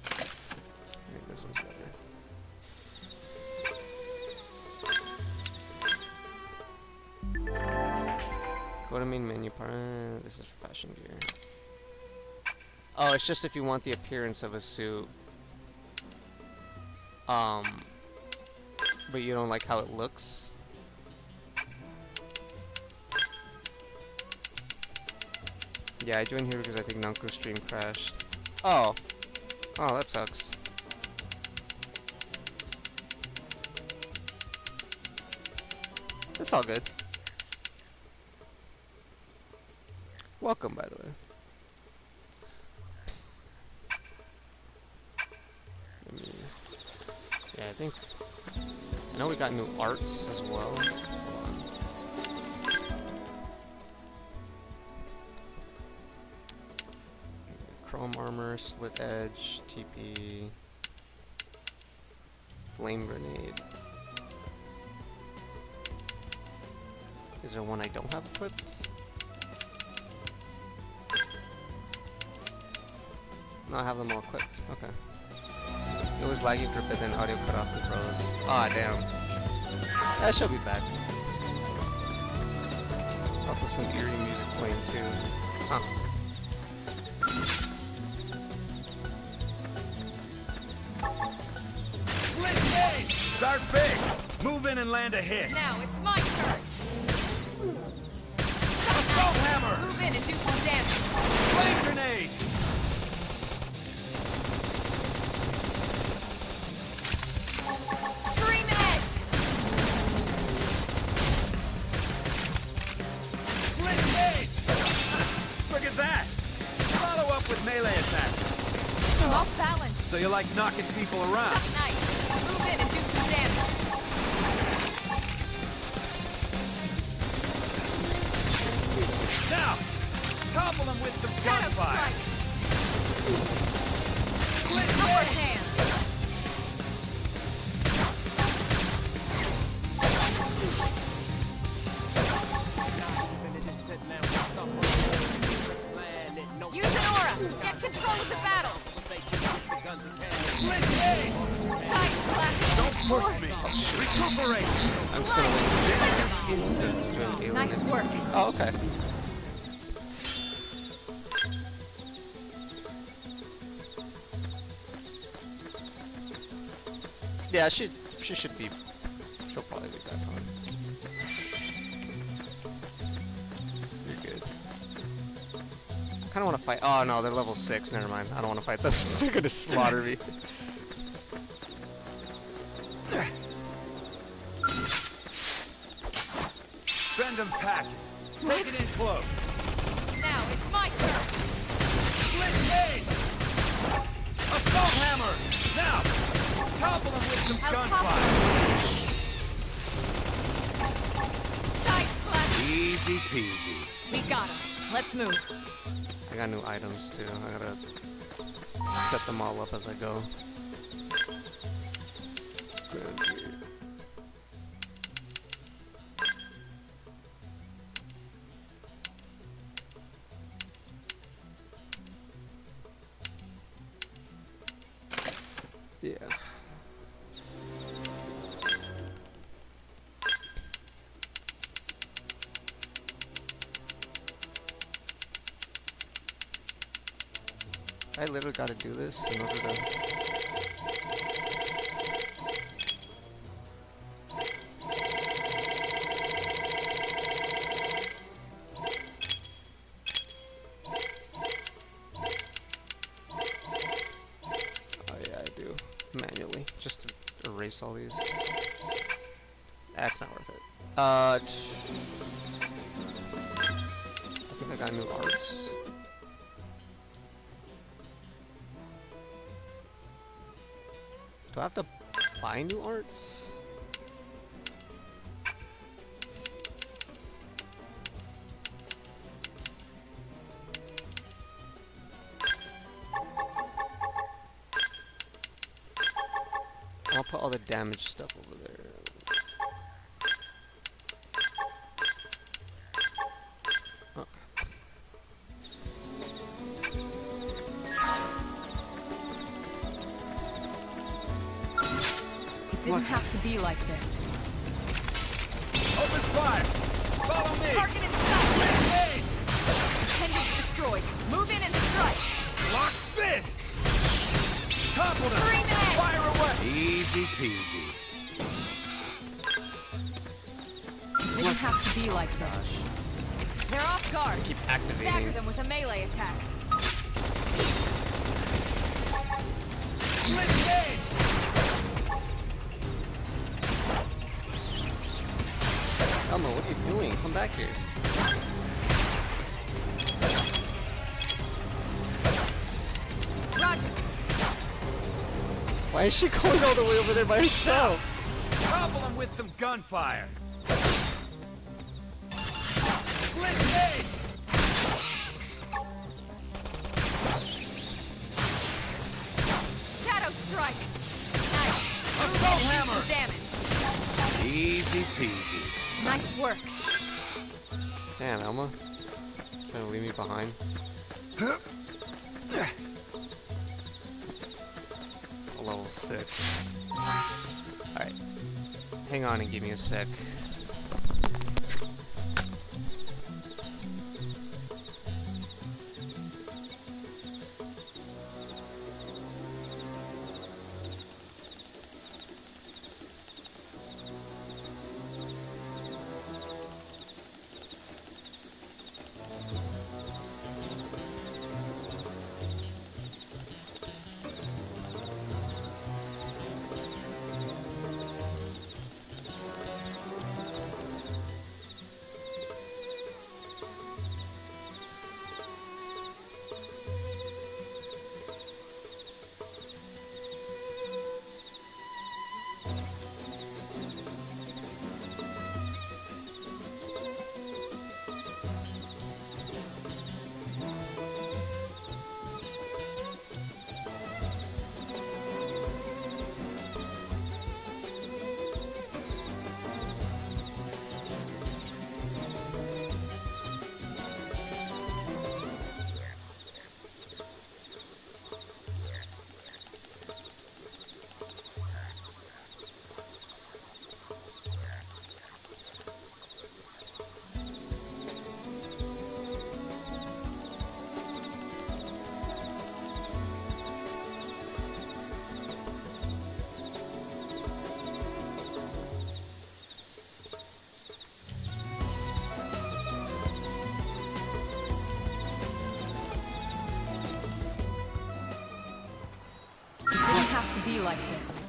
I think this one's better. Go to main menu part. This is for fashion gear. Oh, it's just if you want the appearance of a suit. But you don't like how it looks. Yeah, I joined here because I think Namco's stream crashed. Oh. Oh, that sucks. It's all good. Welcome, by the way. Yeah, I think... I know we got new arts as well. Hold on. Chrome armor, slit edge, TP, flame grenade. Is there one I don't have equipped? No, I have them all equipped. Okay. It was lagging for a bit, then audio cut off and froze. Ah, damn. That should be back. Also some eerie music playing too. Huh. Split gauge! Start big! Move in and land a hit! Now it's my turn. Assault hammer! Move in and do some damage. Flame grenade! Scream edge. Split gauge! Look at that! Follow up with melee attack. Off balance. So you like knocking people around? Nice. Move in and do some damage. Now! Topple them with some Shadow gunfire! strike. Split Upward gauge! hand. Use an aura. Get control of the battle. Split gauge! Side slash. Push me. Recuperate. I'm just gonna wait till he's doing alien. Nice work. Oh, okay. Yeah, she should be. She'll probably be back on. You're good. I kind of want to fight. Oh no, they're level 6. Never mind. I don't want to fight those. They're gonna slaughter me. Send them packing. Take it in close. Now it's my turn. Split aid. Assault hammer. Now, topple them with some I'll gunfire. Side slash. Easy peasy. We got him. Let's move. I got new items too. I gotta set them all up as I go. Good. Yeah. I literally gotta do this in order to... Oh yeah, I do. Manually. Just to erase all these. That's not worth it. I think I got new arts. Do I have to buy new arts? I'll put all the damage stuff over there. It didn't have to be like this. Open fire. Follow me. Target in sight. Split aid. Appendage destroyed. Move in and strike. Lock this. Topple them. Scream edge. Fire away. Easy peasy. It didn't have to be like this. They're off guard. Keep Stagger activating. them with a melee attack. Split aid. Elmo, what are you doing? Come back here. Roger. Why is she going all the way over there by herself? Topple them with some gunfire. Split aid. Shadow strike. Nice. Assault Do hammer. some damage. Easy peasy. Nice work. Damn, Elma. Trying to leave me behind. A level 6. Alright. Hang on and give me a sec. to be like this.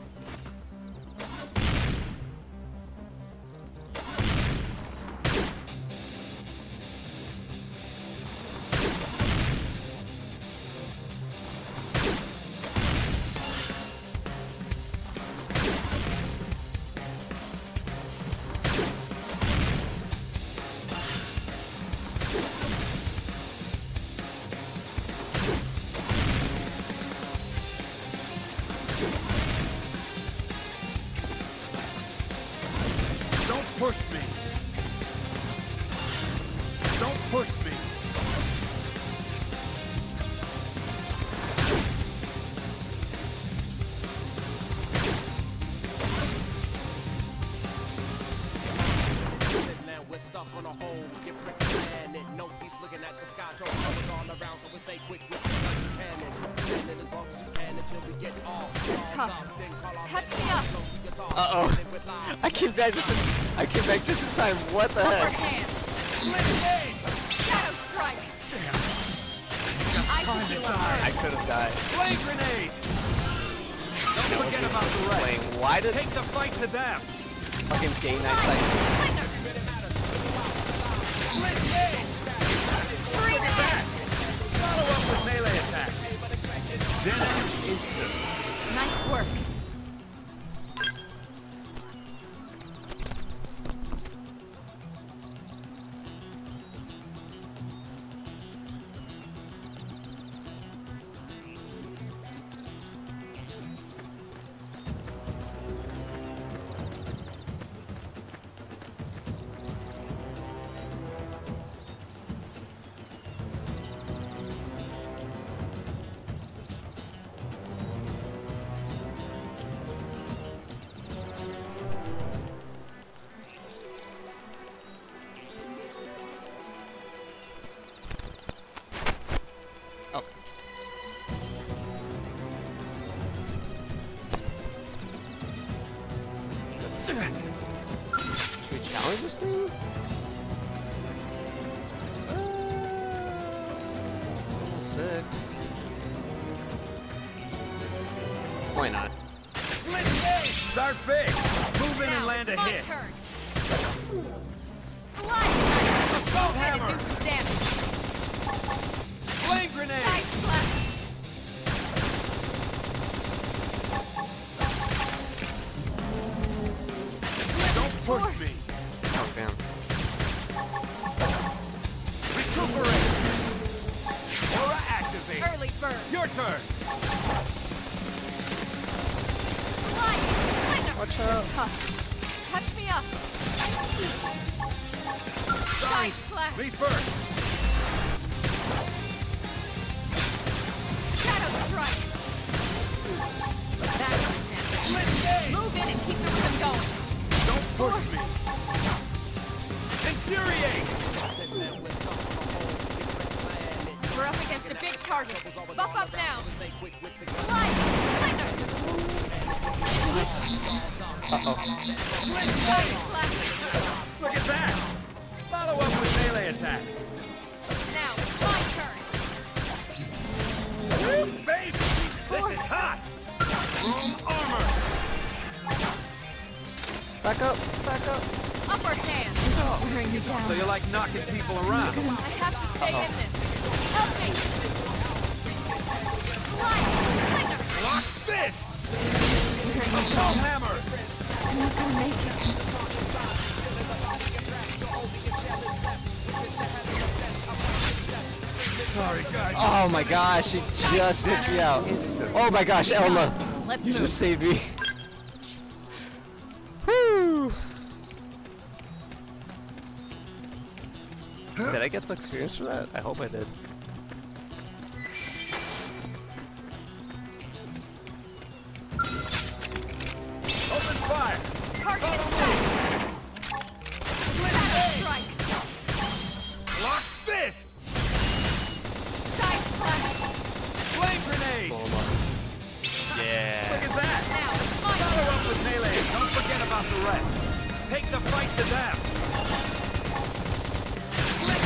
Push me! Don't push me! Now we're stuck on a whole different planet. No peace looking at the sky. Throw colors all around, so we stay quick with the guns and cannons. Standing as long as you can until we get all. Tough. Catch me up. Uh-oh. I came back just in time. What the Upper heck? hand. Shadow strike. I should heal up I first. could have died. Flame grenade! Don't forget about the rest. Playing. Why did Take the fight to them! fucking day-night cycle? Scream at. Follow up with melee attack. Dinner is served. Nice work. Oh. Should we challenge this thing? It's level 6. Why not? Start big! Move in and Now land it's a my hit! turn. Slide. Assault Try to hammer! do some damage. Flame grenade! Side flash. Don't push me! Oh, damn. Recuperate! Aura activate! Early bird. Your turn! Slide. Splinter. Watch out. Tough. Catch me up. Side flash. Me first! Shadow strike. That one down. Move in and keep the rhythm going. Don't push me! Infuriate! We're up against a big target. Buff up now. Slide. Splinter. Side flash. Look at that! Follow up with melee attacks! Now it's my turn. Woo, baby! This is hot! Armor! Back up. Back up. Upper hand. Wearing you down. So you like knocking people around? I have to stay in this. Help me. Slide. Splinter. Lock this! Assault hammer! I'm not gonna make it. Sorry, guys. Oh my gosh, he just took me out. Oh my gosh, Elma. Let's You move. just saved me. Woo! Did I get the experience for that? I hope I did. Open fire! Target in sight. Shadow strike. Lock this! Side flash. Flame grenade! Blow him up. Look Yeah. at that! Now it's my Follow turn. up with melee. Don't forget about the rest. Take the fight to them. Split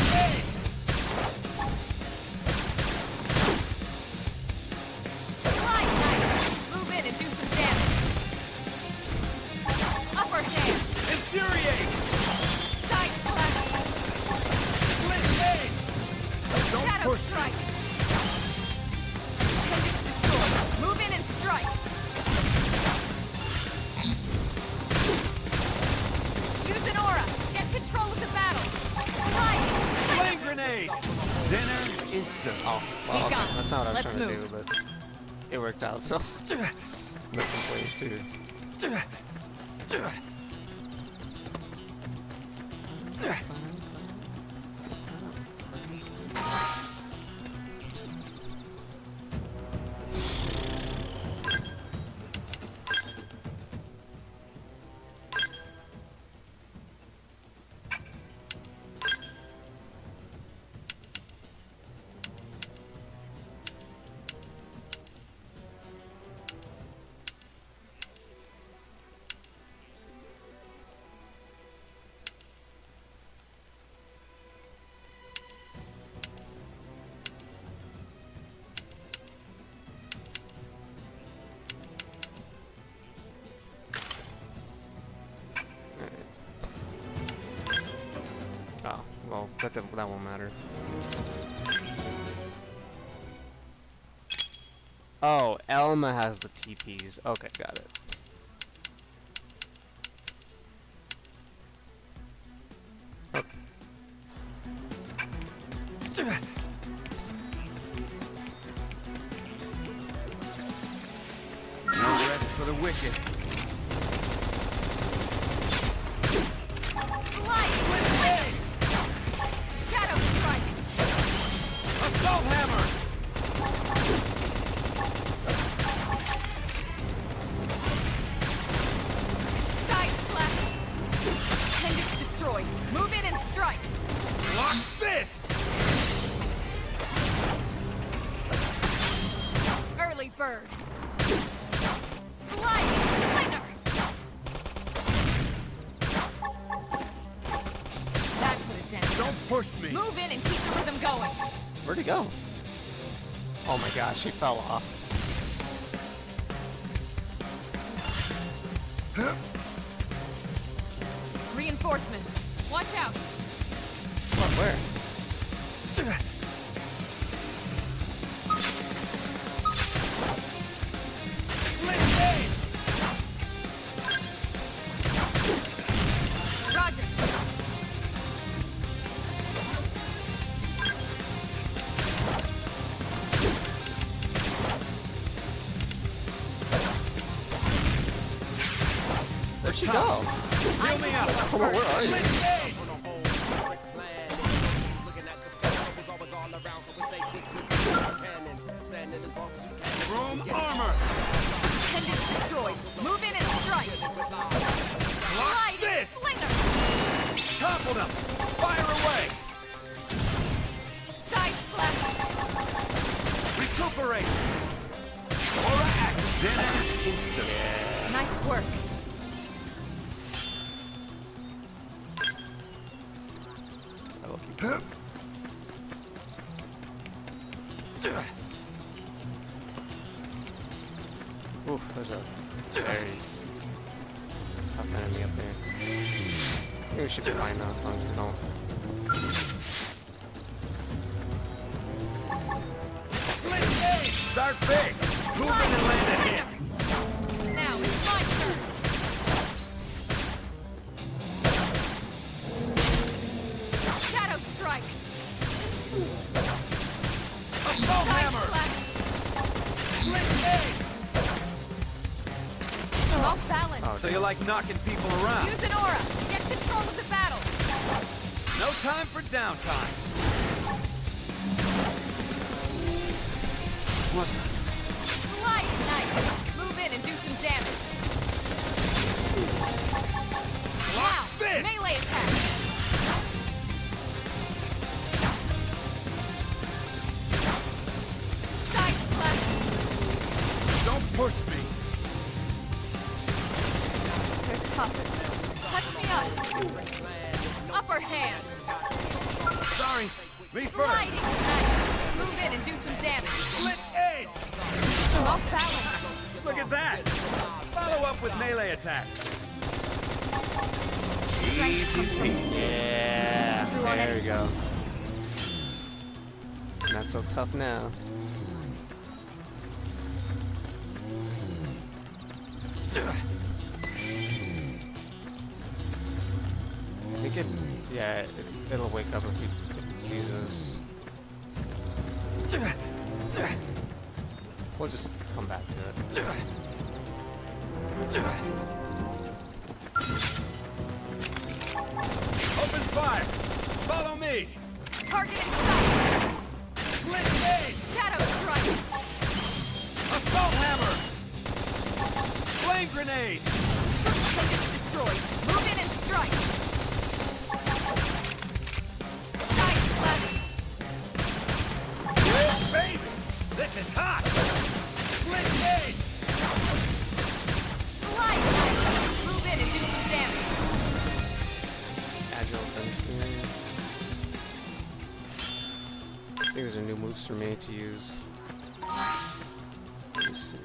instant. Oh, well, Be gone. that's not what I was Let's trying to move. do, but it worked out, so no complaints here. Oh, well, that won't matter. Oh, Elma has the TPs. Okay, got it. Okay. No rest for the wicked. Shadow strike! Assault hammer! Side slash! Appendage destroyed. Move in and strike! Block this! Early bird! Sliding slinger! That put a dent. Don't push me! Move in and keep the rhythm going! Where'd he go? Oh my gosh, he fell off. Reinforcements! Watch out! What, where? Split edge! Roger! Where'd she go? Heal me up! Come on, where are you? Split edge! On a whole different planet. He's looking at the sky. It was always all around, so we stay quick with the cannons. Standing as long as you can. Room armor! Appendage destroyed. Move in and strike! Block Sliding this! slinger! Toppled him! Fire away! Side slash! Recuperate! Aura act! Then instant. Nice work. I will keep Oof, there's a very tough enemy up there. Maybe we should be fine now as long as we don't. Split edge! Start big! Move in and land a hit! Now it's my turn. Shadow strike. Assault Side hammer! slash. Split edge! Off balance. So you like knocking people around? Use an aura. Get control of the battle. No time for downtime. What? Slide nice. Move in and do some damage. Wow. this! Melee attack. Side slash. Don't push me. They're tough. Touch me up. Upper hand. Sorry. Me first. Sliding nice. Move in and do some damage. Split edge. Off balance. Look at that. Follow up with melee attack. Strength comes from experience. Yeah, It's true on there we any go. Not so tough now. I think it, yeah, it'll wake up if it sees us. We'll just come back to it. Open fire! Follow me! Target in sight! Slit gauge! Shadow strike! Assault hammer! Flame grenade! Appendage destroyed. Move in and strike! Side flash! Oh, baby! This is hot! Slit gauge! Slide flash! Move in and do some damage. Agile gunslinger. I think these are new moves for me to use. Let's see.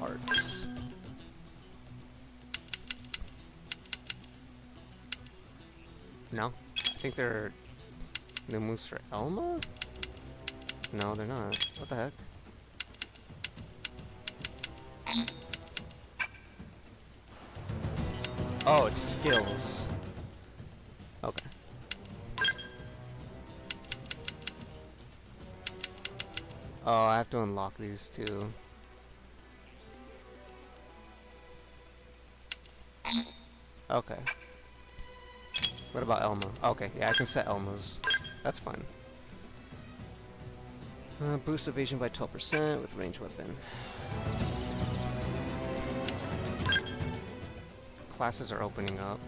Arts. No? I think they're new moves for Elma? No, they're not. What the heck? Oh, it's skills. Okay. Oh, I have to unlock these too. Okay. What about Elma? Okay, yeah, I can set Elma's. That's fine. Boost evasion by 12% with ranged weapon. Classes are opening up.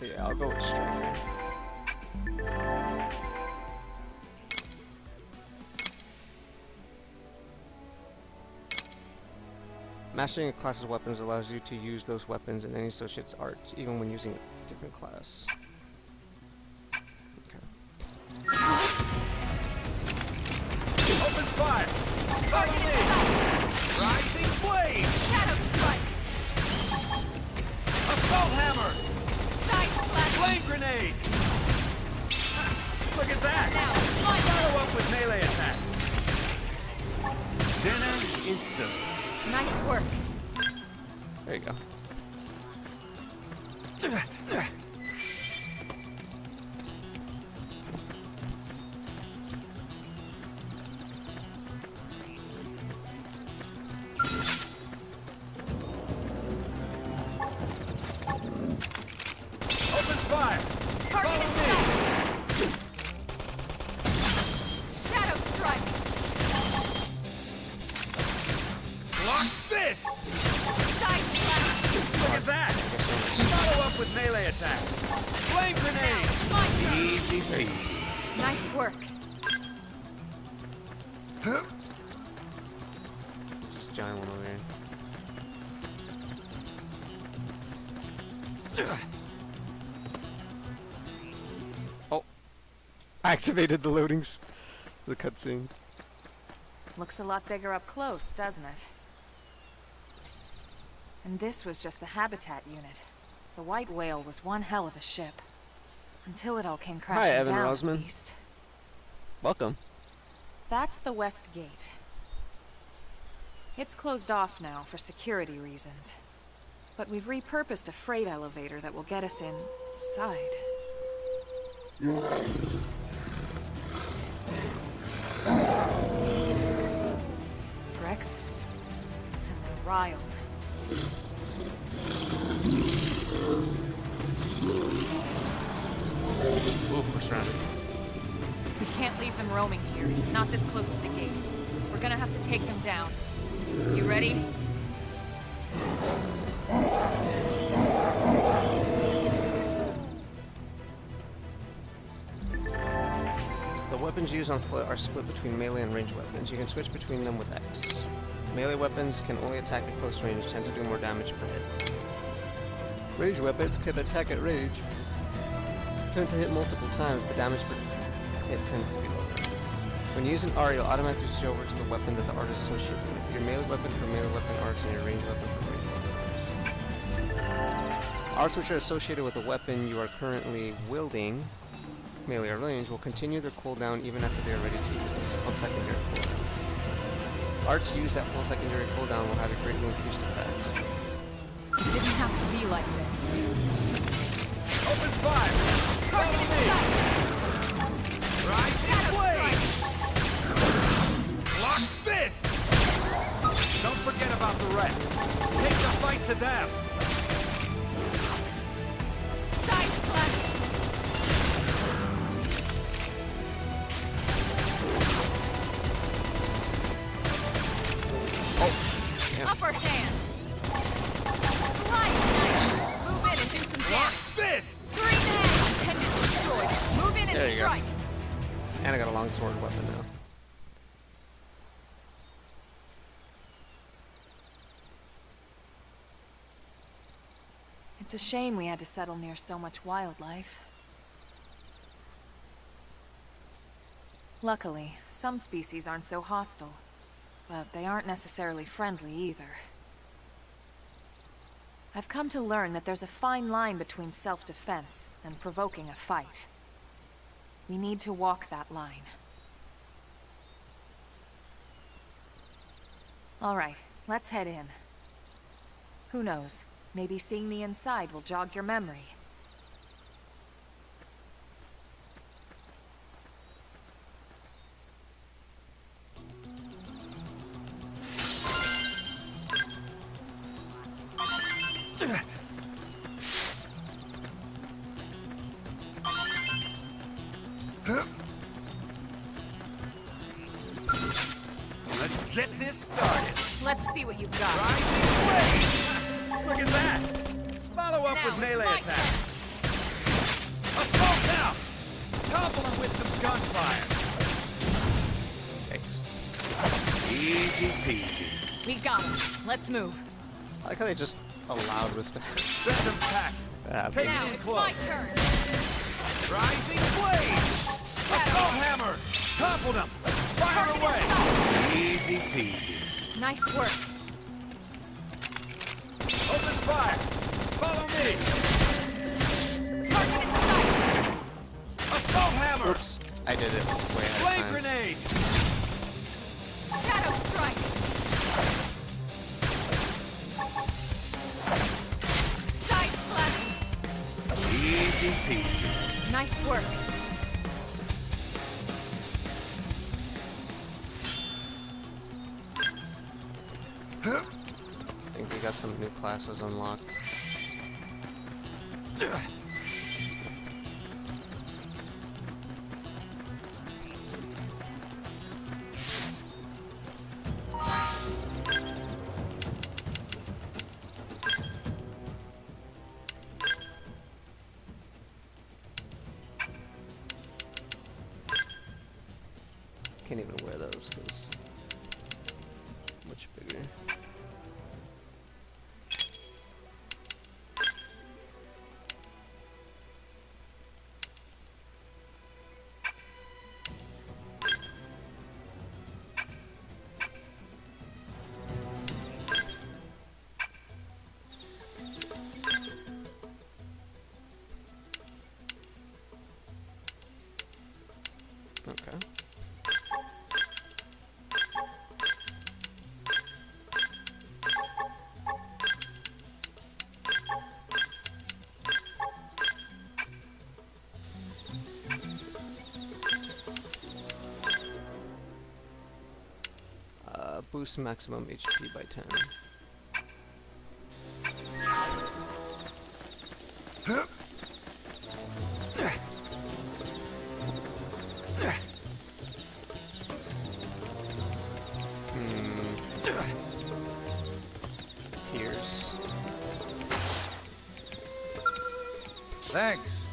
Yeah, I'll go with Striker. Mastering a class's weapons allows you to use those weapons in any associate's art, even when using a different class. Okay. Open fire! Follow Target me! in sight! Rising blade! Shadow strike! Assault hammer! Side flash! Flame grenade! Look at that! Now, launch! Follow up with melee attack. Dinner is served. Nice work. There you go. Open fire! Target in Follow sight! Shadow strike! Block this! Side flash! Look at that! Follow up with melee attack. Flame grenade! Now, my turn! Easy peasy. Nice work. This is a giant one over here. Oh! I activated the loadings. The cutscene. Looks a lot bigger up close, doesn't it? And this was just the habitat unit. The white whale was one hell of a ship. Until it all came crashing Evan down, Rosman. at least. Welcome. That's the west gate. It's closed off now for security reasons. But we've repurposed a freight elevator that will get us inside. Grexes. And they're riled. Ooh, we're surrounded. We can't leave them roaming here, not this close to the gate. We're gonna have to take them down. You ready? The weapons used on foot are split between melee and ranged weapons. You can switch between them with X. Melee weapons can only attack at close range, tend to do more damage per hit. Ranged weapons can attack at range, tend to hit multiple times, but damage per hit tends to be lower. When you use an art, you'll automatically switch over to the weapon that the art is associated with. Your melee weapon for melee weapon arts and your ranged weapon for ranged weapon arts. Arts which are associated with the weapon you are currently wielding melee range will continue their cooldown even after they are ready to use. This is called secondary cooldown. Arts used at full secondary cooldown will have a greatly increased effect. It didn't have to be like this. Open fire! Target in sight! Rising blade! Block this! Don't forget about the rest. Take the fight to them! Side slash! Damn. Upper hand! Slide knife! Move in and do some Block damage! this! Screen egg! Pendant destroyed! Move in There and you go. strike! And I got a longsword weapon now. It's a shame we had to settle near so much wildlife. Luckily, some species aren't so hostile, but they aren't necessarily friendly either. I've come to learn that there's a fine line between self-defense and provoking a fight. We need to walk that line. All right, let's head in. Who knows? Maybe seeing the inside will jog your memory. Let's get this started! Let's see what you've got. Rising blade! Look at that! Follow up Now with it's melee my attack! Assault now! Topple him with some gunfire! Yikes. Easy peasy. We got him. Let's move. I like how they just allowed this to Send them pack! happen. Take Now it in it's close! my turn. Rising blade! Assault hammer! Toppled him! Fire Target away! inside. Easy peasy. Nice work. Open fire! Follow me! Target in sight. Assault hammer! Oops. I did it way ahead of Flame time. grenade! Shadow strike. Side slash. Easy peasy. Nice work. I think we got some new classes unlocked. Can't even wear those because much bigger. Okay. Boost maximum HP by 10. Pierce. Thanks.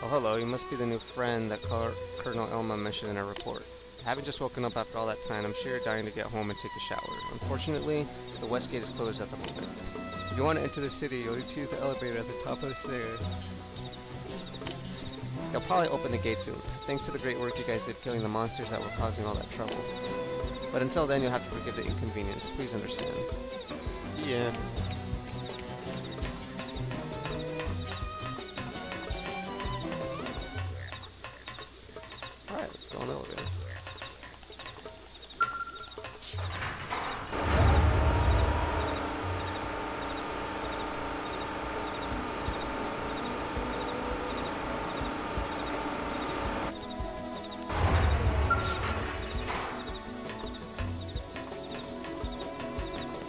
Oh, hello. You must be the new friend that Colonel Elma mentioned in her report. Having just woken up after all that time, I'm sure you're dying to get home and take a shower. Unfortunately, the west gate is closed at the moment. If you want to enter the city, you'll need to use the elevator at the top of the stairs. They'll probably open the gate soon, thanks to the great work you guys did killing the monsters that were causing all that trouble. But until then, you'll have to forgive the inconvenience. Please understand. Yeah. go on the elevator.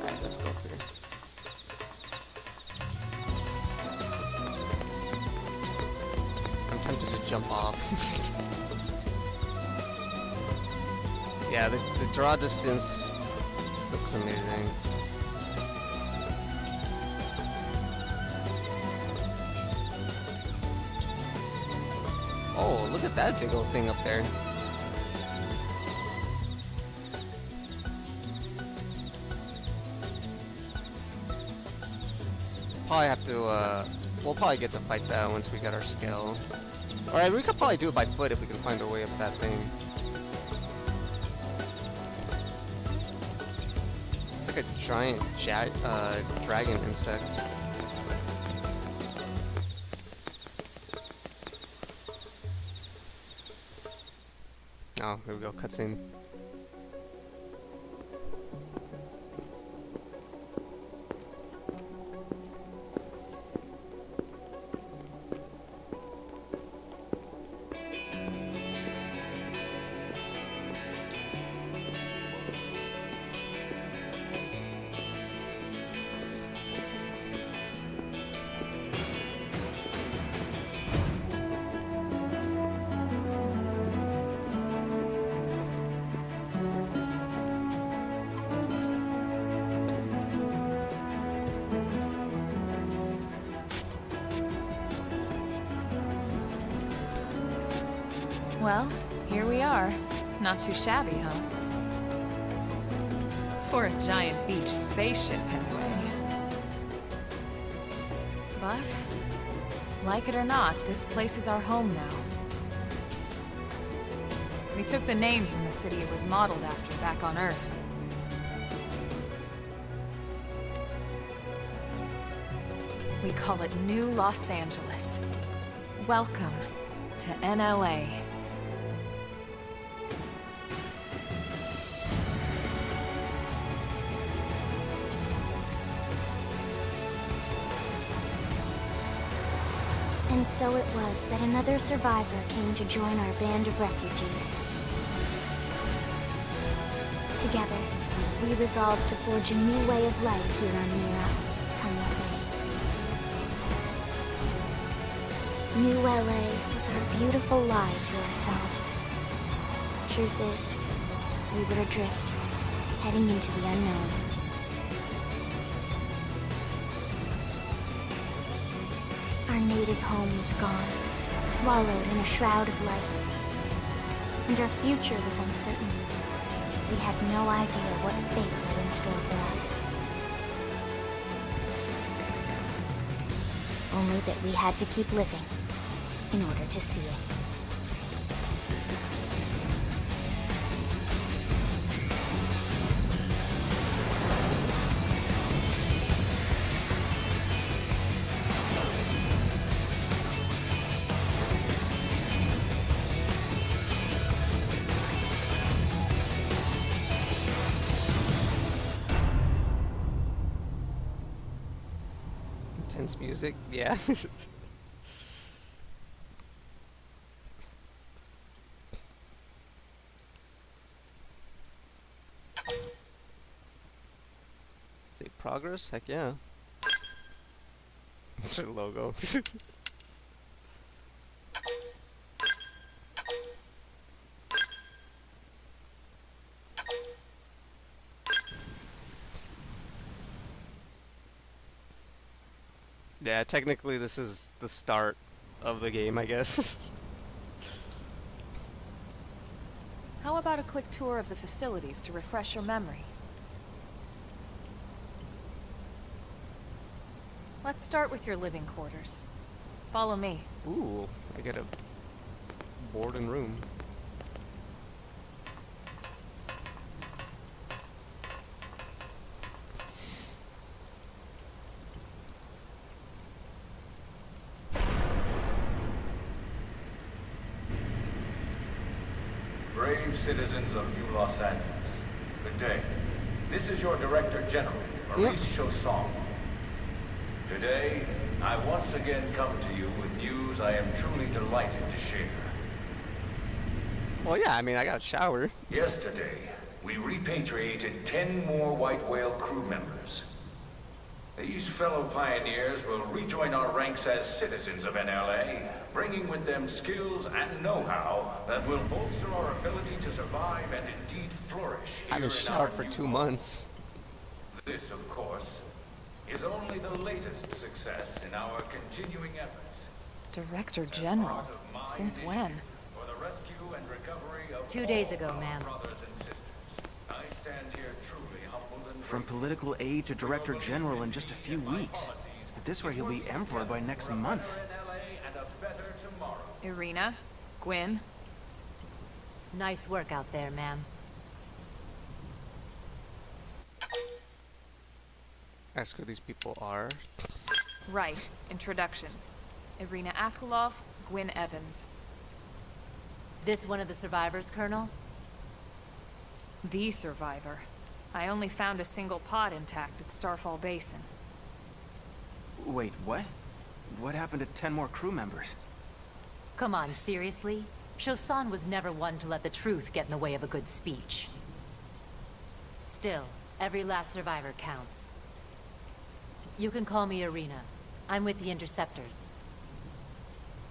Alright, let's go up here. I'm tempted to jump off. Yeah, the draw distance looks amazing. Oh, look at that big old thing up there. Probably have to, we'll probably get to fight that once we get our skill. Alright, we could probably do it by foot if we can find our way up that thing. It's like a giant dragon insect. Oh, here we go, cutscene. Well, here we are. Not too shabby, huh? For a giant beached spaceship, anyway. But, like it or not, this place is our home now. We took the name from the city it was modeled after back on Earth. We call it New Los Angeles. Welcome to NLA. And so it was that another survivor came to join our band of refugees. Together, we resolved to forge a new way of life here on Mira, come what may. New LA was our beautiful lie to ourselves. Truth is, we were adrift, heading into the unknown. Our native home was gone, swallowed in a shroud of light. And our future was uncertain. We had no idea what fate lay in store for us. Only that we had to keep living in order to see it. Intense music, yeah. Say progress? Heck yeah. It's their logo. Yeah, technically this is the start of the game, I guess. How about a quick tour of the facilities to refresh your memory? Let's start with your living quarters. Follow me. Ooh, I get a board and room. citizens of New Los Angeles. Good day. This is your Director General, Maurice Chausson. Today, I once again come to you with news I am truly delighted to share. Well, yeah, I mean, I got a shower. Yesterday, we repatriated 10 more White Whale crew members. These fellow pioneers will rejoin our ranks as citizens of NLA, bringing with them skills and know-how that will bolster our ability to survive and indeed flourish I haven't here in showered our for new 2 home. months. This, of course, is only the latest success in our continuing efforts. Director General? Since when? For the rescue and recovery of 2 days all ago, our ma'am. brothers and sisters. I stand here truly humbled and From political aide to Director General in just a few weeks. At this rate, he'll be Emperor by next month. NLA and a better tomorrow. Irina? Gwyn? Nice work out there, ma'am. Ask who these people are. Right. Introductions. Irina Akulov, Gwyn Evans. This one of the survivors, Colonel? The survivor. I only found a single pod intact at Starfall Basin. Wait, what? What happened to 10 more crew members? Come on, seriously? Chausson was never one to let the truth get in the way of a good speech. Still, every last survivor counts. You can call me Irina. I'm with the Interceptors.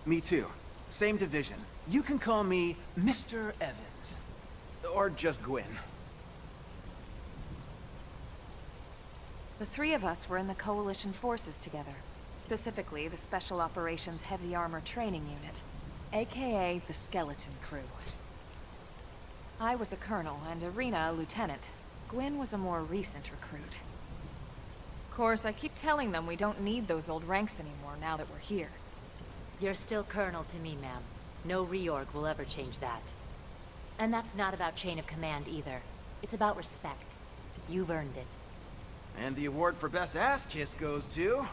Me too. Same division. You can call me Mr. Evans. Or just Gwyn. The 3 of us were in the Coalition forces together. Specifically, the Special Operations Heavy Armor Training Unit, aka the Skeleton Crew. I was a colonel, and Irina a lieutenant. Gwyn was a more recent recruit. Of course, I keep telling them we don't need those old ranks anymore now that we're here. You're still Colonel to me, ma'am. No reorg will ever change that. And that's not about chain of command either. It's about respect. You've earned it. And the award for best ass kiss goes to...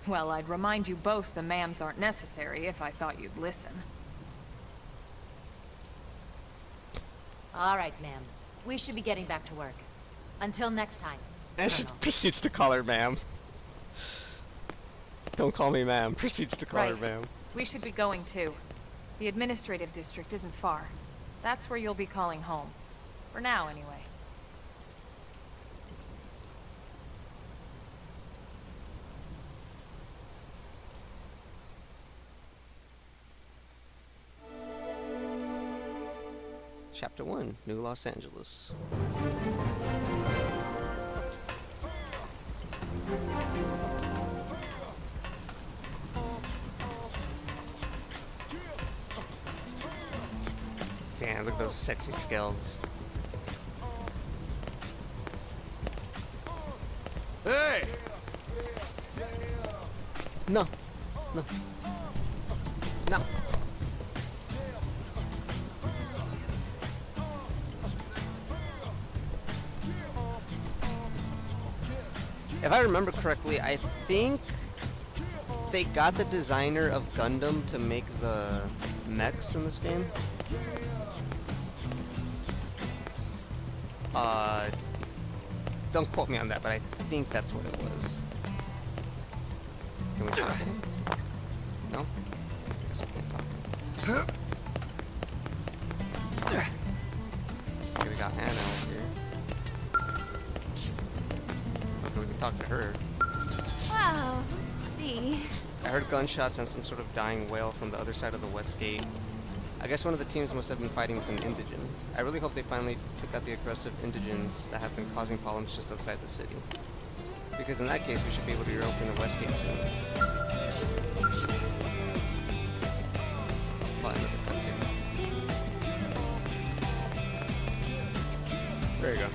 Well, I'd remind you both the ma'ams aren't necessary if I thought you'd listen. All right, ma'am. We should be getting back to work. Until next time, And she Colonel. proceeds to call her ma'am. Don't call me ma'am. Proceeds to call her Right. ma'am. We should be going too. The administrative district isn't far. That's where you'll be calling home. For now, anyway. Chapter 1, New Los Angeles. Damn, look at those sexy scales. Hey! No. No. No. If I remember correctly, I think they got the designer of Gundam to make the mechs in this game. Don't quote me on that, but I think that's what it was. Can we talk to him? No? I guess we can't talk to him. Okay, we got Anna over here. Okay, we can talk to her. Wow, let's see. I heard gunshots and some sort of dying wail from the other side of the west gate. I guess one of the teams must have been fighting with an indigene. I really hope they finally took out the aggressive indigenes that have been causing problems just outside the city. Because in that case, we should be able to reopen the west gate soon. Fine, another cutscene. There you go.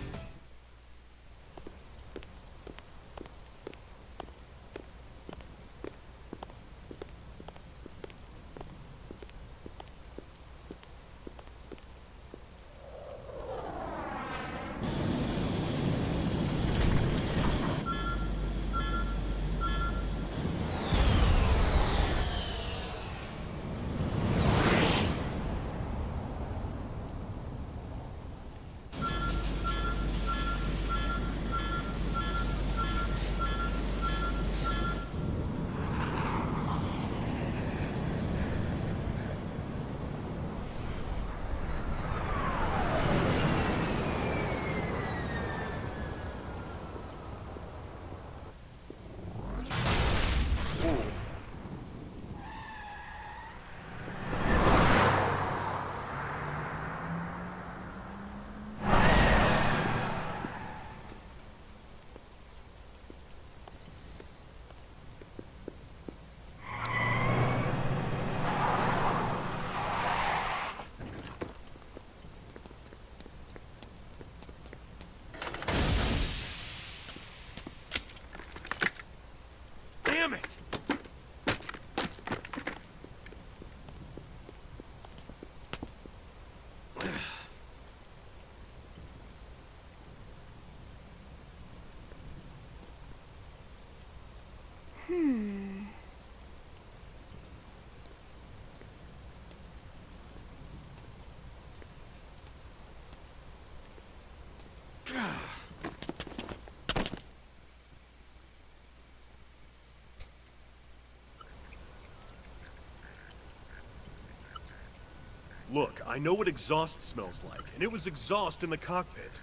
Look, I know what exhaust smells like, and it was exhaust in the cockpit.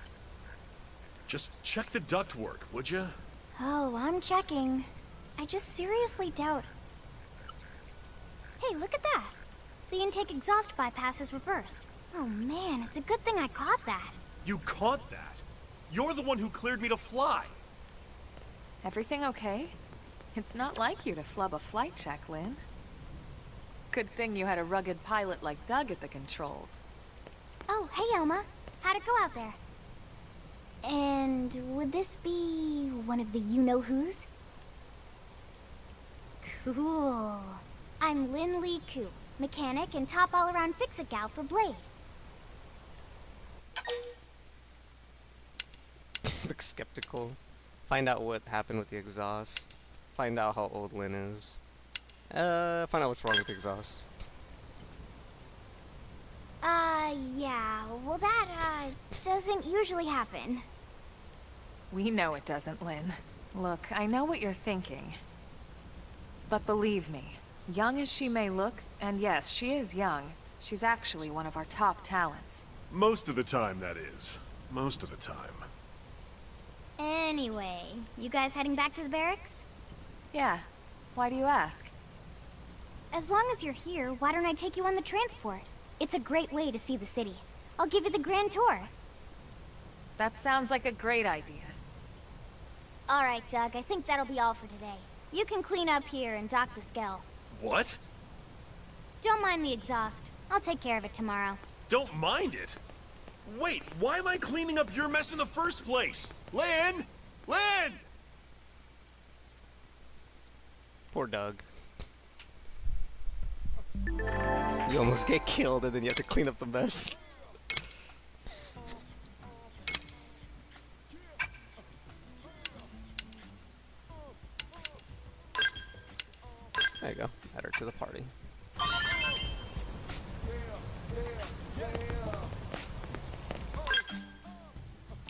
Just check the ductwork, would ya? Oh, I'm checking. I just seriously doubt... Hey, look at that! The intake exhaust bypass is reversed. Oh man, it's a good thing I caught that. You caught that? You're the one who cleared me to fly! Everything okay? It's not like you to flub a flight check, Lynn. Good thing you had a rugged pilot like Doug at the controls. Oh, hey Elma. How'd it go out there? And would this be one of the you-know-whos? Cool. I'm Lynn Lee Koo, mechanic and top all-around fix-it gal for Blade. Look skeptical. Find out what happened with the exhaust. Find out how old Lynn is. Find out what's wrong with the exhaust. Yeah. Well, that, doesn't usually happen. We know it doesn't, Lynn. Look, I know what you're thinking. But believe me, young as she may look, and yes, she is young, she's actually one of our top talents. Most of the time, that is. Most of the time. Anyway, you guys heading back to the barracks? Yeah. Why do you ask? As long as you're here, why don't I take you on the transport? It's a great way to see the city. I'll give you the grand tour. That sounds like a great idea. All right, Doug, I think that'll be all for today. You can clean up here and dock the Skell. What? Don't mind the exhaust. I'll take care of it tomorrow. Don't mind it? Wait, why am I cleaning up your mess in the first place? Lynn! Lynn! Poor Doug. You almost get killed and then you have to clean up the mess. There you go. Add her to the party.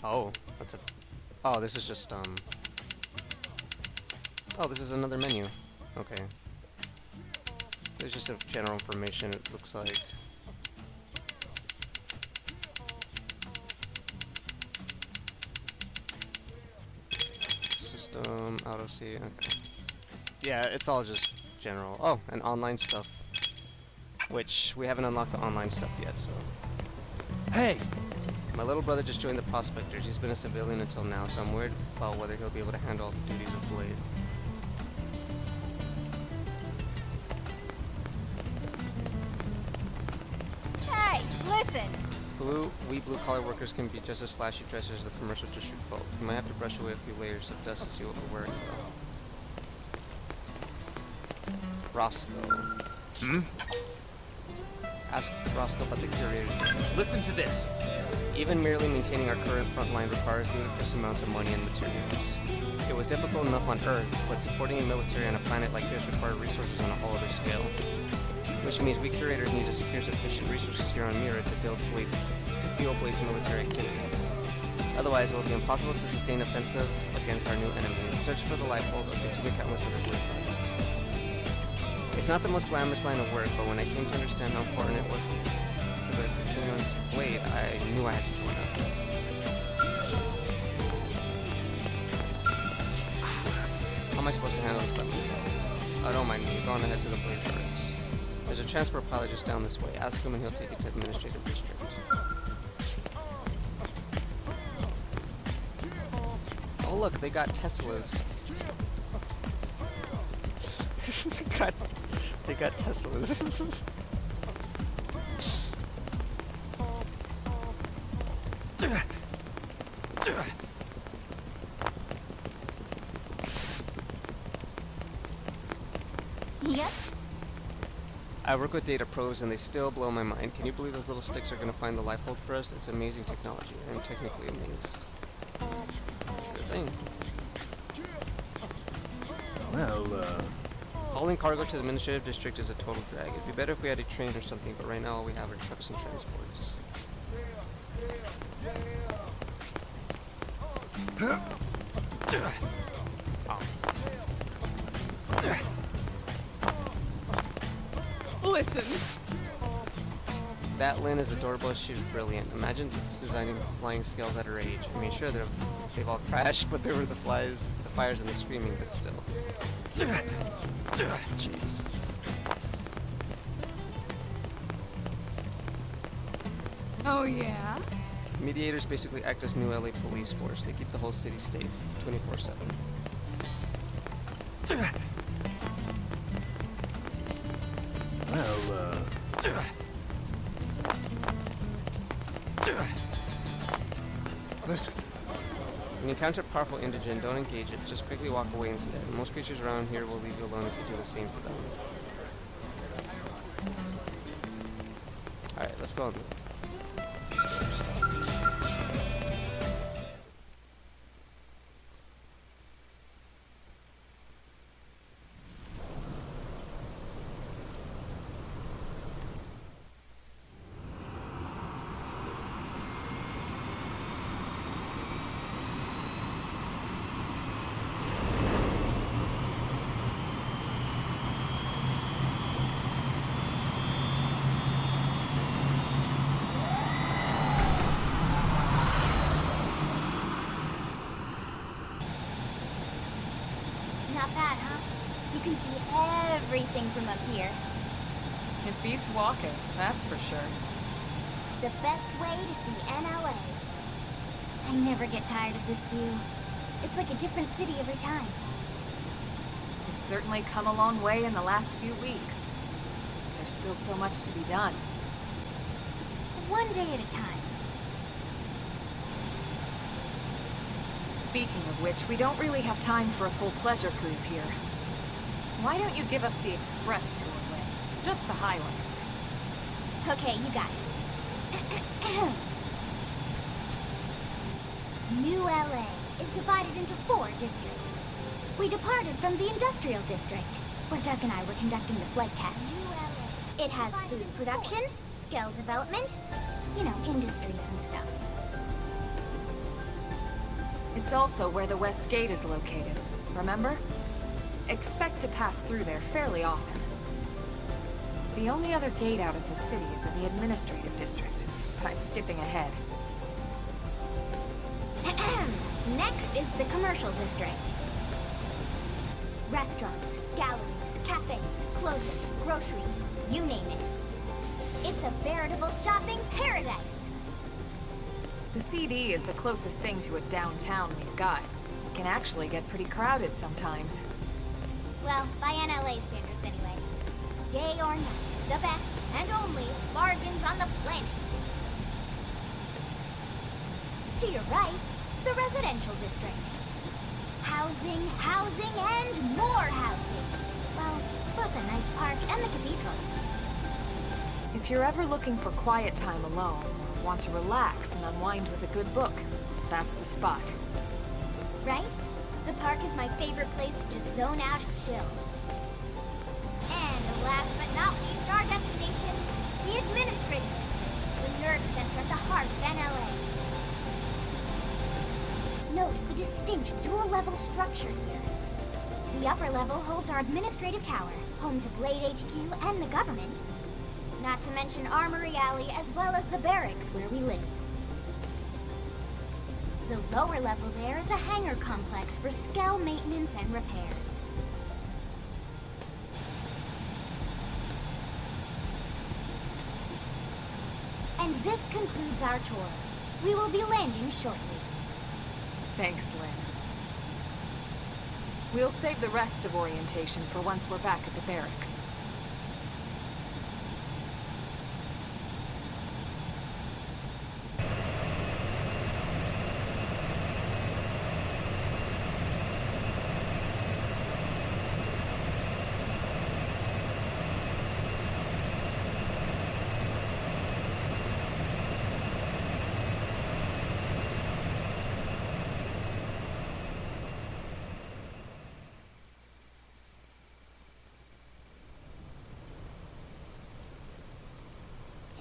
Oh, that's a... Oh, this is just, Oh, this is another menu. Okay. There's just a general information, it looks like. System, auto see, okay. Yeah, it's all just general. Oh, and online stuff. Which, we haven't unlocked the online stuff yet, so... Hey! My little brother just joined the Prospectors. He's been a civilian until now, so I'm worried about whether he'll be able to handle all the duties of Blade. Hey, listen! We blue-collar workers can be just as flashy dressed as the commercial district folk. You might have to brush away a few layers of dust to see what we're wearing, though. Roscoe. Ask Roscoe about the curators. Listen to this. Even merely maintaining our current front line requires ludicrous amounts of money and materials. It was difficult enough on Earth, but supporting a military on a planet like this required resources on a whole other scale. Which means we curators need to secure sufficient resources here on Mira to fuel Blade's military activities. Otherwise, it will be impossible to sustain offensives against our new enemies, search for the lifeboat, or continue countless other Blade projects. It's not the most glamorous line of work, but when I came to understand how important it was to the continuance of Blade, I knew I had to join up. How am I supposed to handle this by myself? Oh, don't mind me. Go on ahead to the Blade barracks. There's a transport pilot just down this way. Ask him and he'll take you to Administrative District. Oh look, they got Teslas. They got Teslas. Yep. I work with data probes and they still blow my mind. Can you believe those little sticks are going to find the lifeboat for us? It's amazing technology. I'm technically amazed. Sure thing. Well, Hauling cargo to the Administrative District is a total drag. It'd be better if we had a train or something, but right now all we have are trucks and transports. Listen. That Lynn is adorable. She's brilliant. Imagine just designing flying scales at her age. I mean, sure, they've all crashed, but there were the fires and the screaming, but still. Jeez. Oh, yeah? Mediators basically act as new LA police force. They keep the whole city safe, 24/7. Well, Listen, When you encounter a powerful indigent, don't engage it. Just quickly walk away instead. Most creatures around here will leave you alone if you do the same for them. Alright, let's go on. Not bad, huh? You can see everything from up here. It beats walking, that's for sure. The best way to see NLA. I never get tired of this view. It's like a different city every time. It's certainly come a long way in the last few weeks. There's still so much to be done. One day at a time. Speaking of which, we don't really have time for a full pleasure cruise here. Why don't you give us the express tour way? Just the highlights. Okay, you got it. New LA is divided into 4 districts. We departed from the industrial district, where Doug and I were conducting the flight test. It has food production, skill development, you know, industries and stuff. It's also where the West Gate is located, remember? Expect to pass through there fairly often. The only other gate out of the city is in the administrative district. I'm skipping ahead. Next is the commercial district. Restaurants, galleries, cafes, clothing, groceries, you name it. It's a veritable shopping paradise. The CD is the closest thing to a downtown we've got. It can actually get pretty crowded sometimes. Well, by NLA standards anyway. Day or night, the best and only bargains on the planet. To your right, the residential district. Housing, housing, and more housing. Well, plus a nice park and the cathedral. If you're ever looking for quiet time alone, or want to relax and unwind with a good book, that's the spot. Right? The park is my favorite place to just zone out and chill. And last but not least, our destination, the administrative district, the nerve center at the heart of NLA. Note the distinct dual-level structure here. The upper level holds our administrative tower, home to Blade HQ and the government. Not to mention Armory Alley, as well as the barracks where we live. The lower level there is a hangar complex for Skell maintenance and repairs. And this concludes our tour. We will be landing shortly. Thanks, Lynn. We'll save the rest of orientation for once we're back at the barracks.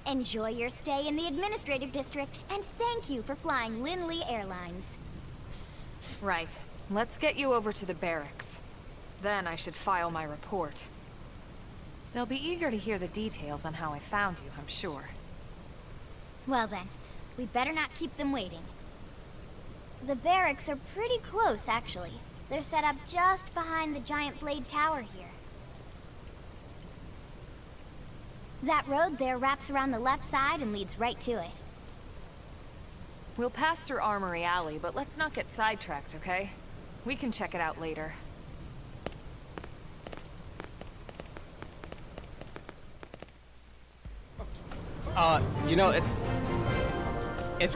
Enjoy your stay in the administrative district, and thank you for flying Lindley Airlines. Right. Let's get you over to the barracks. Then I should file my report. They'll be eager to hear the details on how I found you, I'm sure. Well then, we better not keep them waiting. The barracks are pretty close, actually. They're set up just behind the giant blade tower here. That road there wraps around the left side and leads right to it. We'll pass through Armory Alley, but let's not get sidetracked, okay? We can check it out later. You know, it's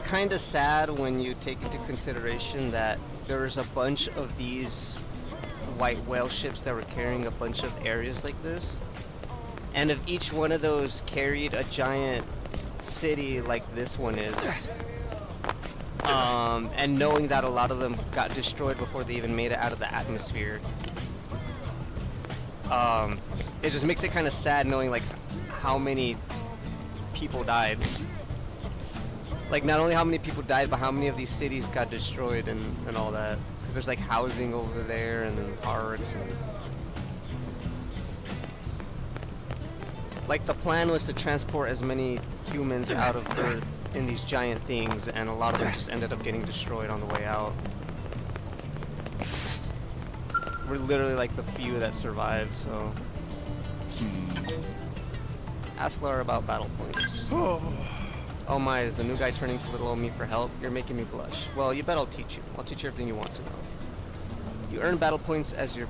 kind of sad when you take into consideration that there's a bunch of these white whale ships that were carrying a bunch of areas like this. And if each one of those carried a giant city like this one is, and knowing that a lot of them got destroyed before they even made it out of the atmosphere, it just makes it kind of sad knowing like how many people died. Like not only how many people died, but how many of these cities got destroyed and all that. Because there's like housing over there and then parks and... Like the plan was to transport as many humans out of Earth in these giant things, and a lot of them just ended up getting destroyed on the way out. We're literally like the few that survived, so... Ask Laura about battle points. Oh my, is the new guy turning to little old me for help? You're making me blush. Well, you bet I'll teach you. I'll teach you everything you want to know. You earn battle points as your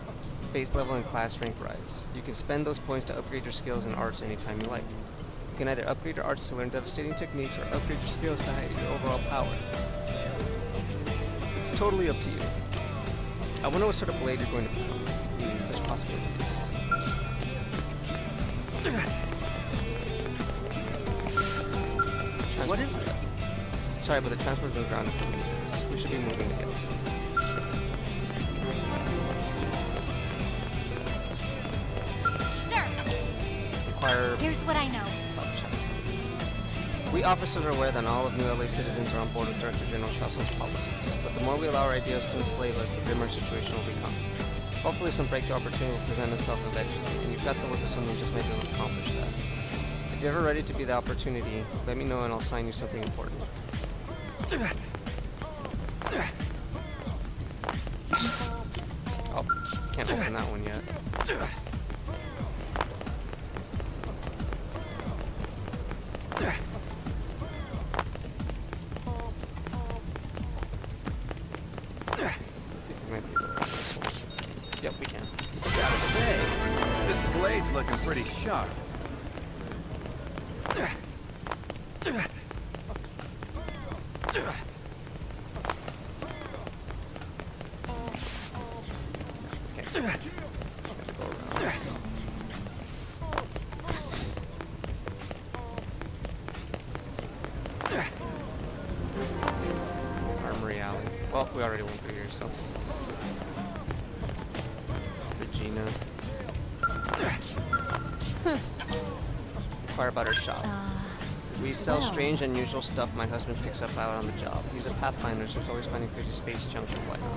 base level and class rank rise. You can spend those points to upgrade your skills and arts anytime you like. You can either upgrade your arts to learn devastating techniques or upgrade your skills to heighten your overall power. It's totally up to you. I wonder what sort of blade you're going to become. Such possibilities. What is it? Sorry, but the transport's been grounded for weeks. We should be moving again soon. Require... Here's what I know. We officers are aware that all of New LA citizens are on board with Director General Chauson's policies, but the more we allow our ideas to enslave us, the grimmer situation will become. Hopefully some breakthrough opportunity will present itself eventually, and you've got the look of someone who just may be able to accomplish that. If you're ever ready to be the opportunity, let me know and I'll sign you something important. Oh, can't open that one yet. Yep, we can. Gotta say, this blade's looking pretty sharp. Armory Alley. Well, we already went through here, so. Regina. Inquire about her shop. We sell strange, unusual stuff my husband picks up out on the job. He's a pathfinder, so he's always finding crazy space junk and whatnot.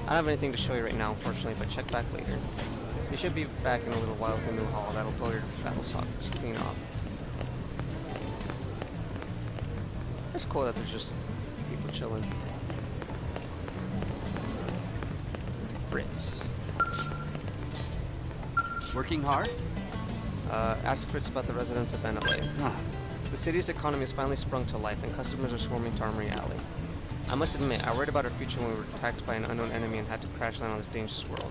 I don't have anything to show you right now, unfortunately, but check back later. You should be back in a little while with a new haul that'll blow your battle socks clean off. It's cool that there's just people chilling. Fritz. Working hard? Ask Fritz about the residents of LA. The city's economy has finally sprung to life, and customers are swarming to Armory Alley. I must admit, I worried about our future when we were attacked by an unknown enemy and had to crash land on this dangerous world.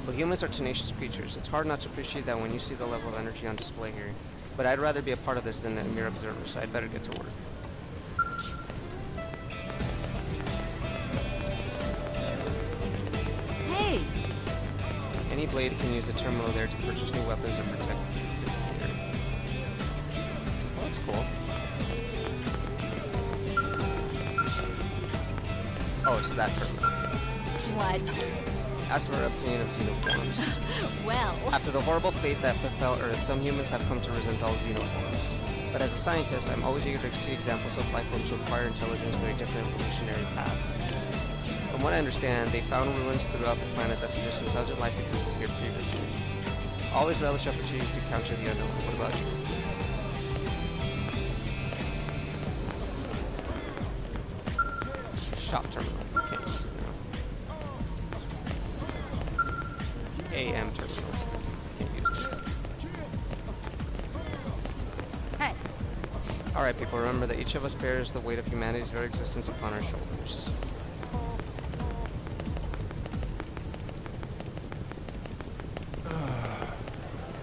But humans are tenacious creatures. It's hard not to appreciate that when you see the level of energy on display here. But I'd rather be a part of this than a mere observer, so I'd better get to work. Hey! Any blade can use the terminal there to purchase new weapons or protect different gear. Well, that's cool. Oh, it's that terminal. What? As for our opinion of xenoforms, Well, after the horrible fate that befell Earth, some humans have come to resent all xenoforms. But as a scientist, I'm always eager to see examples of life forms who acquire intelligence through a different evolutionary path. From what I understand, they found ruins throughout the planet that suggest intelligent life existed here previously. Always relish opportunities to counter the unknown. What about you? Shop terminal. Can't use it now. AM terminal. Can't use it. hey, Alright people, remember that each of us bears the weight of humanity's very existence upon our shoulders.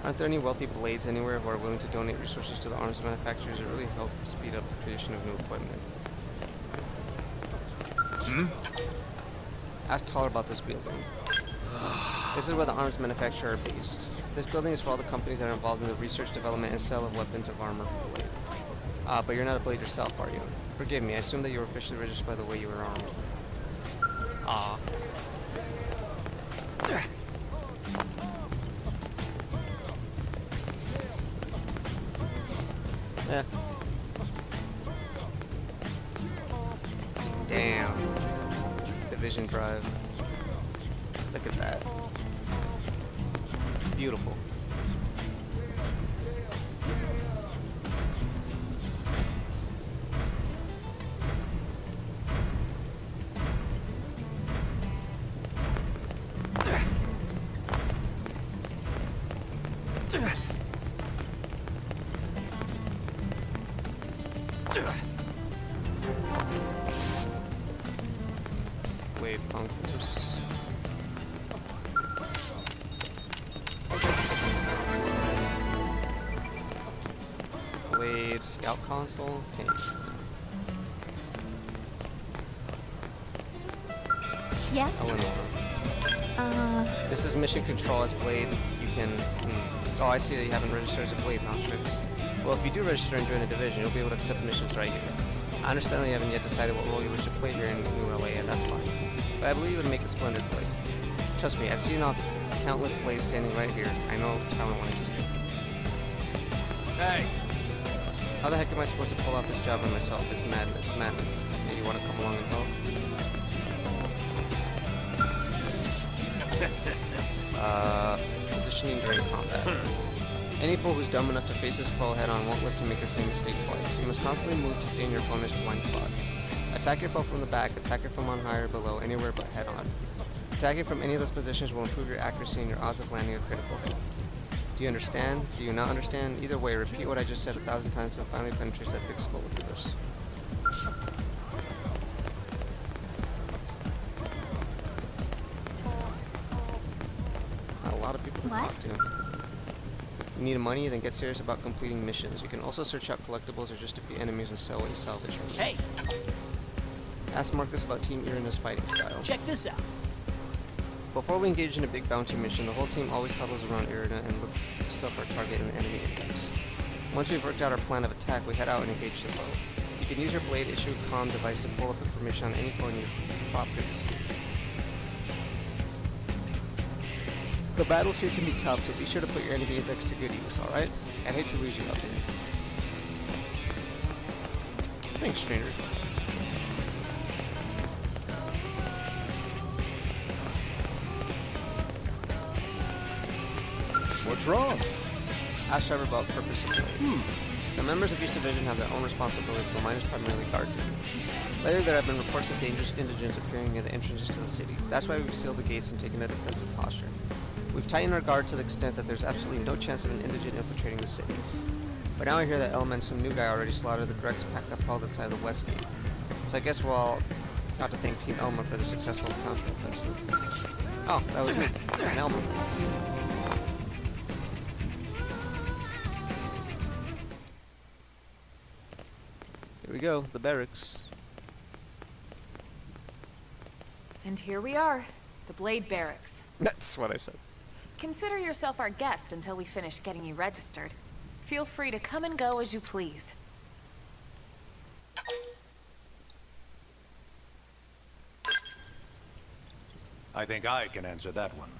Aren't there any wealthy blades anywhere who are willing to donate resources to the arms manufacturers? It really help speed up the creation of new equipment. Ask Taller about this building. This is where the arms manufacturer are based. This building is for all the companies that are involved in the research, development, and sale of weapons of armor for Blade. But you're not a Blade yourself, are you? Forgive me, I assume that you were officially registered by the way you were armed. Ah. Yeah. Damn. Division drive. Look at that. Beautiful. Wave bunkers. Wave scout console. Okay. yes? Eleanor. This is mission control as Blade. You can. Oh, I see that you haven't registered as a Blade, Maltrix. Well, if you do register and join the division, you'll be able to accept missions right here. I understand that you haven't yet decided what role you wish to play here in New LA, and that's fine. But I believe you would make a splendid Blade. Trust me, I've seen off countless Blades standing right here. I know talent when I see it. Hey, How the heck am I supposed to pull off this job by myself? It's madness, madness. Hey, you want to come along and help? Positioning during combat. Any fool who's dumb enough to face his foe head-on won't live to make the same mistake twice. You must constantly move to stay in your opponent's blind spots. Attack your foe from the back, attack it from on high or below, anywhere but head-on. Attacking from any of those positions will improve your accuracy and your odds of landing a critical hit. Do you understand? Do you not understand? Either way, repeat what I just said 1,000 times and finally penetrates that thick skull of yours. A lot of people to What? talk to. You need money? Then get serious about completing missions. You can also search out collectibles or just defeat enemies and sell what you salvage from them. Hey, Ask Marcus about Team Irina's fighting style. check this out. Before we engage in a big bounty mission, the whole team always huddles around Irina and looks up our target in the enemy index. Once we've worked out our plan of attack, we head out and engage the foe. You can use your Blade issue comm device to pull up information on any foe you've fought previously. The battles here can be tough, so be sure to put your enemy index to good use, alright? I'd hate to lose you out there. Thanks, stranger. What's wrong? Ask Trevor about purpose of Blade. The members of each division have their own responsibilities, but mine is primarily guard duty. Lately, there have been reports of dangerous indigents appearing near the entrances to the city. That's why we've sealed the gates and taken a defensive posture. We've tightened our guard to the extent that there's absolutely no chance of an indigent infiltrating the city. But now I hear that Elm and some new guy already slaughtered the Grex packed up all outside the west gate. So I guess we'll all got to thank Team Elma for the successful counter-offensive. Oh, that was me, and Elma. Here we go, the barracks. And here we are, the Blade Barracks. That's what I said. Consider yourself our guest until we finish getting you registered. Feel free to come and go as you please. I think I can answer that one.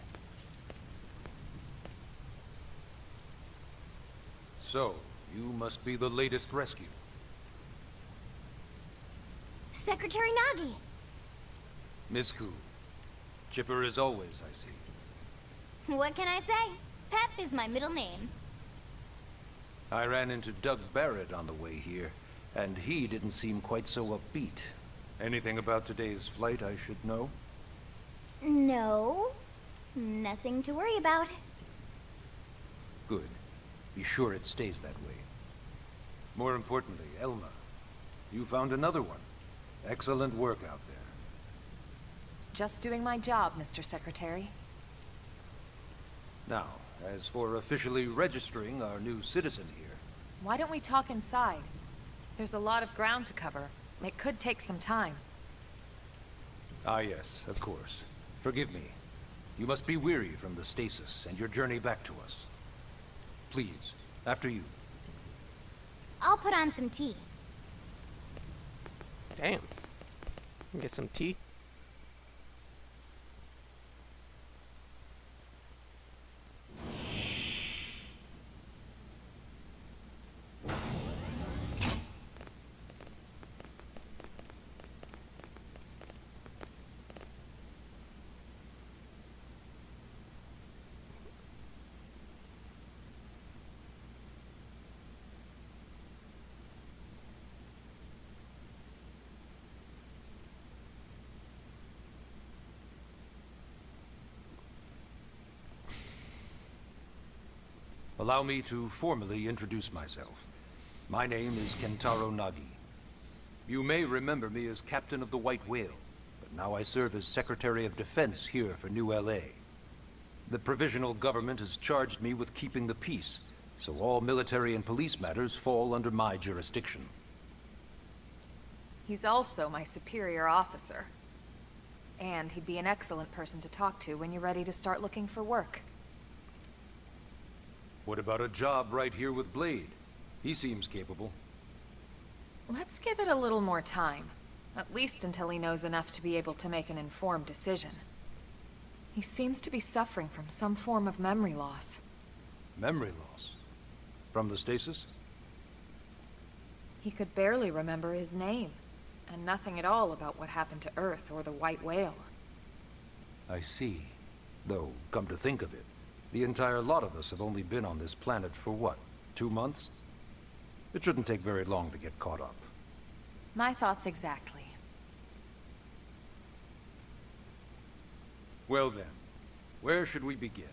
So, you must be the latest rescue. Secretary Nagi! Miss Ku. Chipper as always, I see. What can I say? Pep is my middle name. I ran into Doug Barrett on the way here, and he didn't seem quite so upbeat. Anything about today's flight I should know? No. Nothing to worry about. Good. Be sure it stays that way. More importantly, Elma, you found another one. Excellent work out there. Just doing my job, Mr. Secretary. Now, as for officially registering our new citizen here... Why don't we talk inside? There's a lot of ground to cover. It could take some time. Ah yes, of course. Forgive me. You must be weary from the stasis and your journey back to us. Please, after you. I'll put on some tea. Damn. Get some tea. Allow me to formally introduce myself. My name is Kentaro Nagi. You may remember me as Captain of the White Whale, but now I serve as Secretary of Defense here for New LA. The provisional government has charged me with keeping the peace, so all military and police matters fall under my jurisdiction. He's also my superior officer. And he'd be an excellent person to talk to when you're ready to start looking for work. What about a job right here with Blade? He seems capable. Let's give it a little more time. At least until he knows enough to be able to make an informed decision. He seems to be suffering from some form of memory loss. Memory loss? From the stasis? He could barely remember his name, and nothing at all about what happened to Earth or the White Whale. I see. Though, come to think of it, the entire lot of us have only been on this planet for what, 2 months? It shouldn't take very long to get caught up. My thoughts exactly. Well then, where should we begin?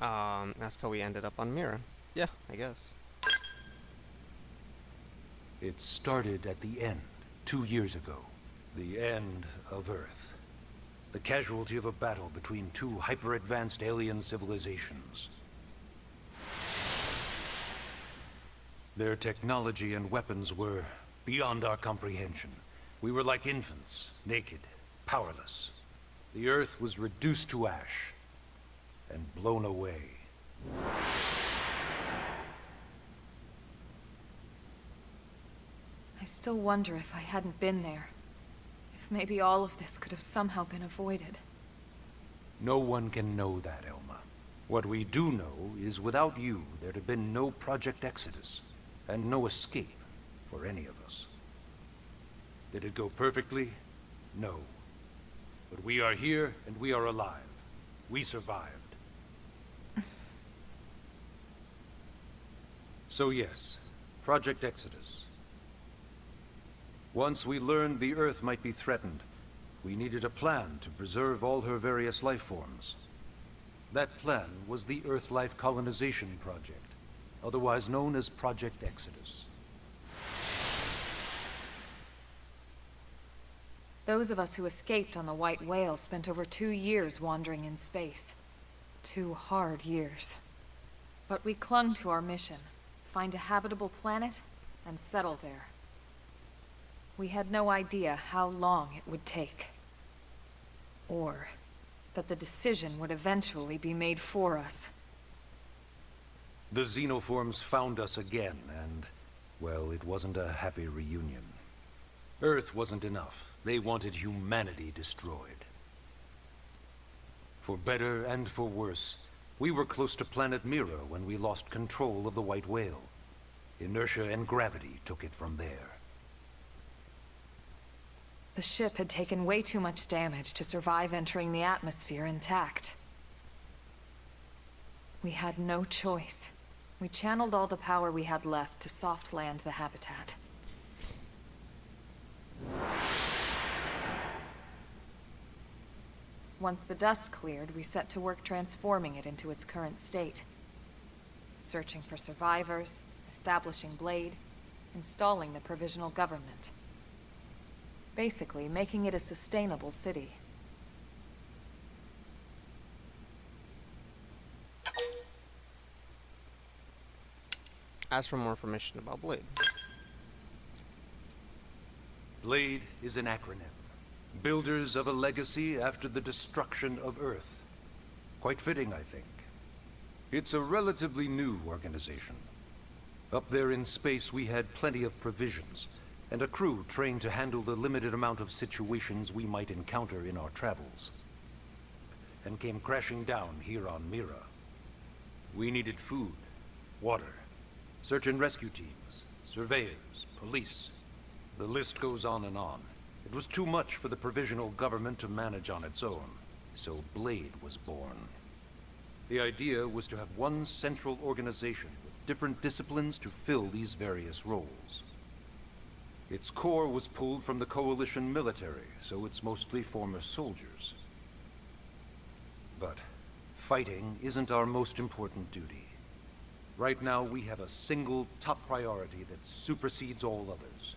That's how we ended up on Mira. Yeah, I guess. It started at the end, 2 years ago. The end of Earth. The casualty of a battle between two hyper-advanced alien civilizations. Their technology and weapons were beyond our comprehension. We were like infants, naked, powerless. The Earth was reduced to ash and blown away. I still wonder if I hadn't been there. If maybe all of this could have somehow been avoided. No one can know that, Elma. What we do know is without you, there'd have been no Project Exodus, and no escape for any of us. Did it go perfectly? No. But we are here, and we are alive. We survived. So yes, Project Exodus. Once we learned the Earth might be threatened, we needed a plan to preserve all her various life forms. That plan was the Earth Life Colonization Project, otherwise known as Project Exodus. Those of us who escaped on the White Whale spent over 2 years wandering in space. 2 hard years. But we clung to our mission, find a habitable planet, and settle there. We had no idea how long it would take. Or that the decision would eventually be made for us. The xenoforms found us again, and, well, it wasn't a happy reunion. Earth wasn't enough. They wanted humanity destroyed. For better and for worse, we were close to planet Mira when we lost control of the White Whale. Inertia and gravity took it from there. The ship had taken way too much damage to survive entering the atmosphere intact. We had no choice. We channeled all the power we had left to soft land the habitat. Once the dust cleared, we set to work transforming it into its current state. Searching for survivors, establishing Blade, installing the provisional government. Basically, making it a sustainable city. Ask for more information about Blade. Blade is an acronym. Builders of a legacy after the destruction of Earth. Quite fitting, I think. It's a relatively new organization. Up there in space, we had plenty of provisions, and a crew trained to handle the limited amount of situations we might encounter in our travels. And came crashing down here on Mira. We needed food, water, search and rescue teams, surveyors, police. The list goes on and on. It was too much for the provisional government to manage on its own, so Blade was born. The idea was to have one central organization with different disciplines to fill these various roles. Its core was pulled from the Coalition military, so it's mostly former soldiers. But fighting isn't our most important duty. Right now, we have a single top priority that supersedes all others.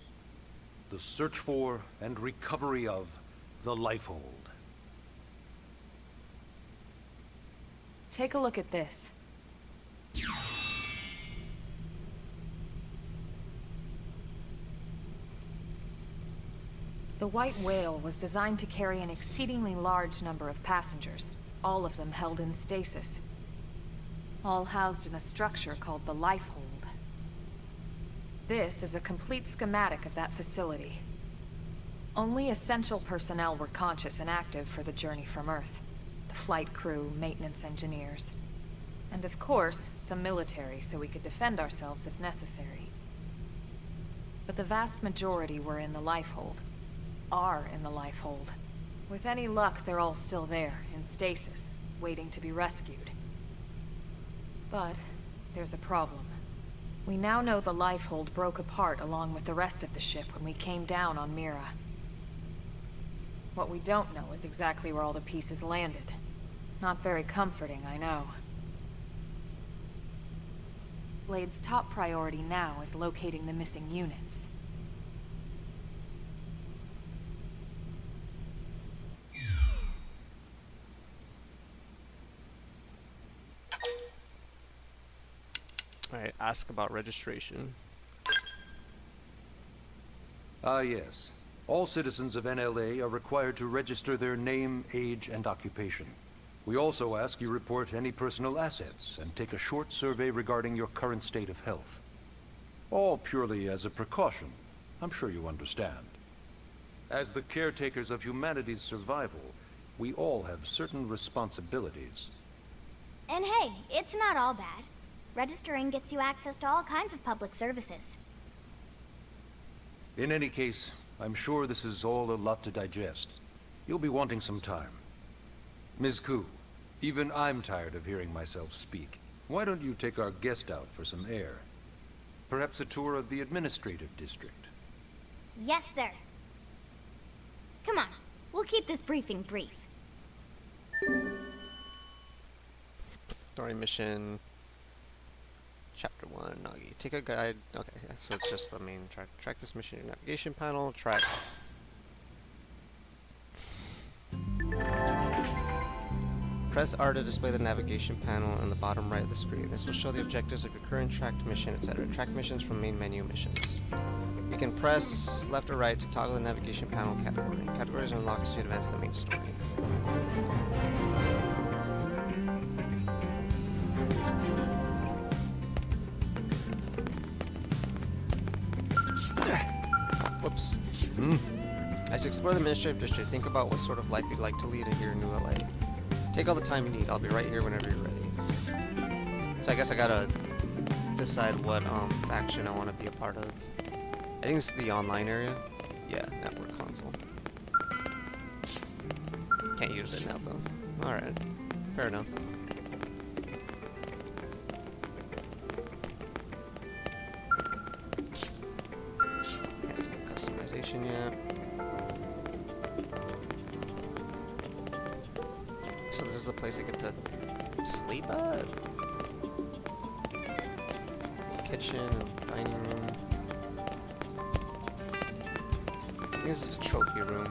The search for and recovery of the Lifehold. Take a look at this. The White Whale was designed to carry an exceedingly large number of passengers, all of them held in stasis. All housed in a structure called the Lifehold. This is a complete schematic of that facility. Only essential personnel were conscious and active for the journey from Earth. The flight crew, maintenance engineers. And of course, some military so we could defend ourselves if necessary. But the vast majority were in the Lifehold. Are in the Lifehold. With any luck, they're all still there, in stasis, waiting to be rescued. But there's a problem. We now know the Lifehold broke apart along with the rest of the ship when we came down on Mira. What we don't know is exactly where all the pieces landed. Not very comforting, I know. Blade's top priority now is locating the missing units. Alright, ask about registration. Yes. All citizens of NLA are required to register their name, age, and occupation. We also ask you report any personal assets and take a short survey regarding your current state of health. All purely as a precaution. I'm sure you understand. As the caretakers of humanity's survival, we all have certain responsibilities. And hey, it's not all bad. Registering gets you access to all kinds of public services. In any case, I'm sure this is all a lot to digest. You'll be wanting some time. Ms. Koo, even I'm tired of hearing myself speak. Why don't you take our guest out for some air? Perhaps a tour of the administrative district. Yes, sir. Come on, we'll keep this briefing brief. Story mission. Chapter 1, Nagi. Take a guide. Okay, yeah, so it's just the main track. Track this mission in your navigation panel. Track. Press R to display the navigation panel in the bottom right of the screen. This will show the objectives of your current tracked mission, etc. Track missions from main menu missions. You can press left or right to toggle the navigation panel category. Categories unlock as you advance the main story. Whoops. As you explore the Administrative District, think about what sort of life you'd like to lead here in New LA. Take all the time you need. I'll be right here whenever you're ready. So I guess I gotta decide what faction I want to be a part of. I think this is the online area. Yeah, network console. Can't use it now though. Alright, fair enough. Can't do customization yet. So this is the place I get to sleep at? Kitchen, dining room. I think this is a trophy room.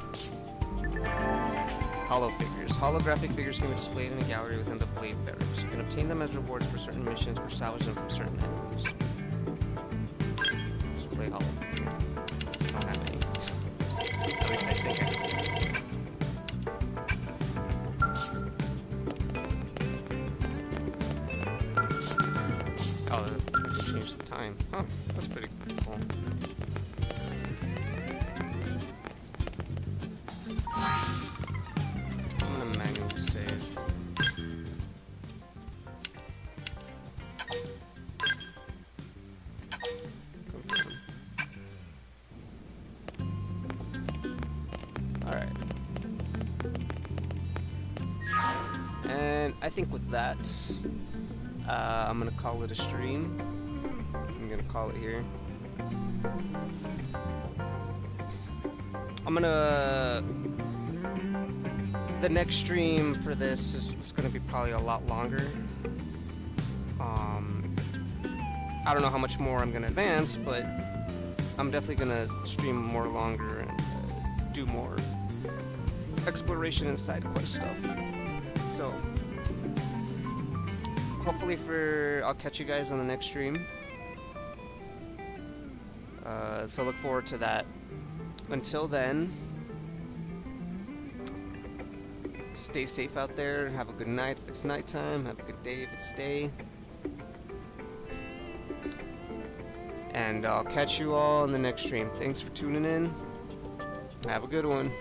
Hollow figures. Holographic figures can be displayed in a gallery within the Blade Barracks. You can obtain them as rewards for certain missions or salvage them from certain enemies. Display hollow figure. I don't have any. At least I think I do. Oh, that changed the time. Huh, that's pretty cool. I'm gonna manually save. Confirm. Alright. And I think with that, I'm gonna call it a stream. I'm gonna call it here. I'm gonna... The next stream for this is gonna be probably a lot longer. I don't know how much more I'm gonna advance, but I'm definitely gonna stream more longer and do more exploration and side quest stuff. So... hopefully I'll catch you guys on the next stream. So look forward to that. Until then, stay safe out there. Have a good night if it's nighttime. Have a good day if it's day. And I'll catch you all in the next stream. Thanks for tuning in. Have a good one.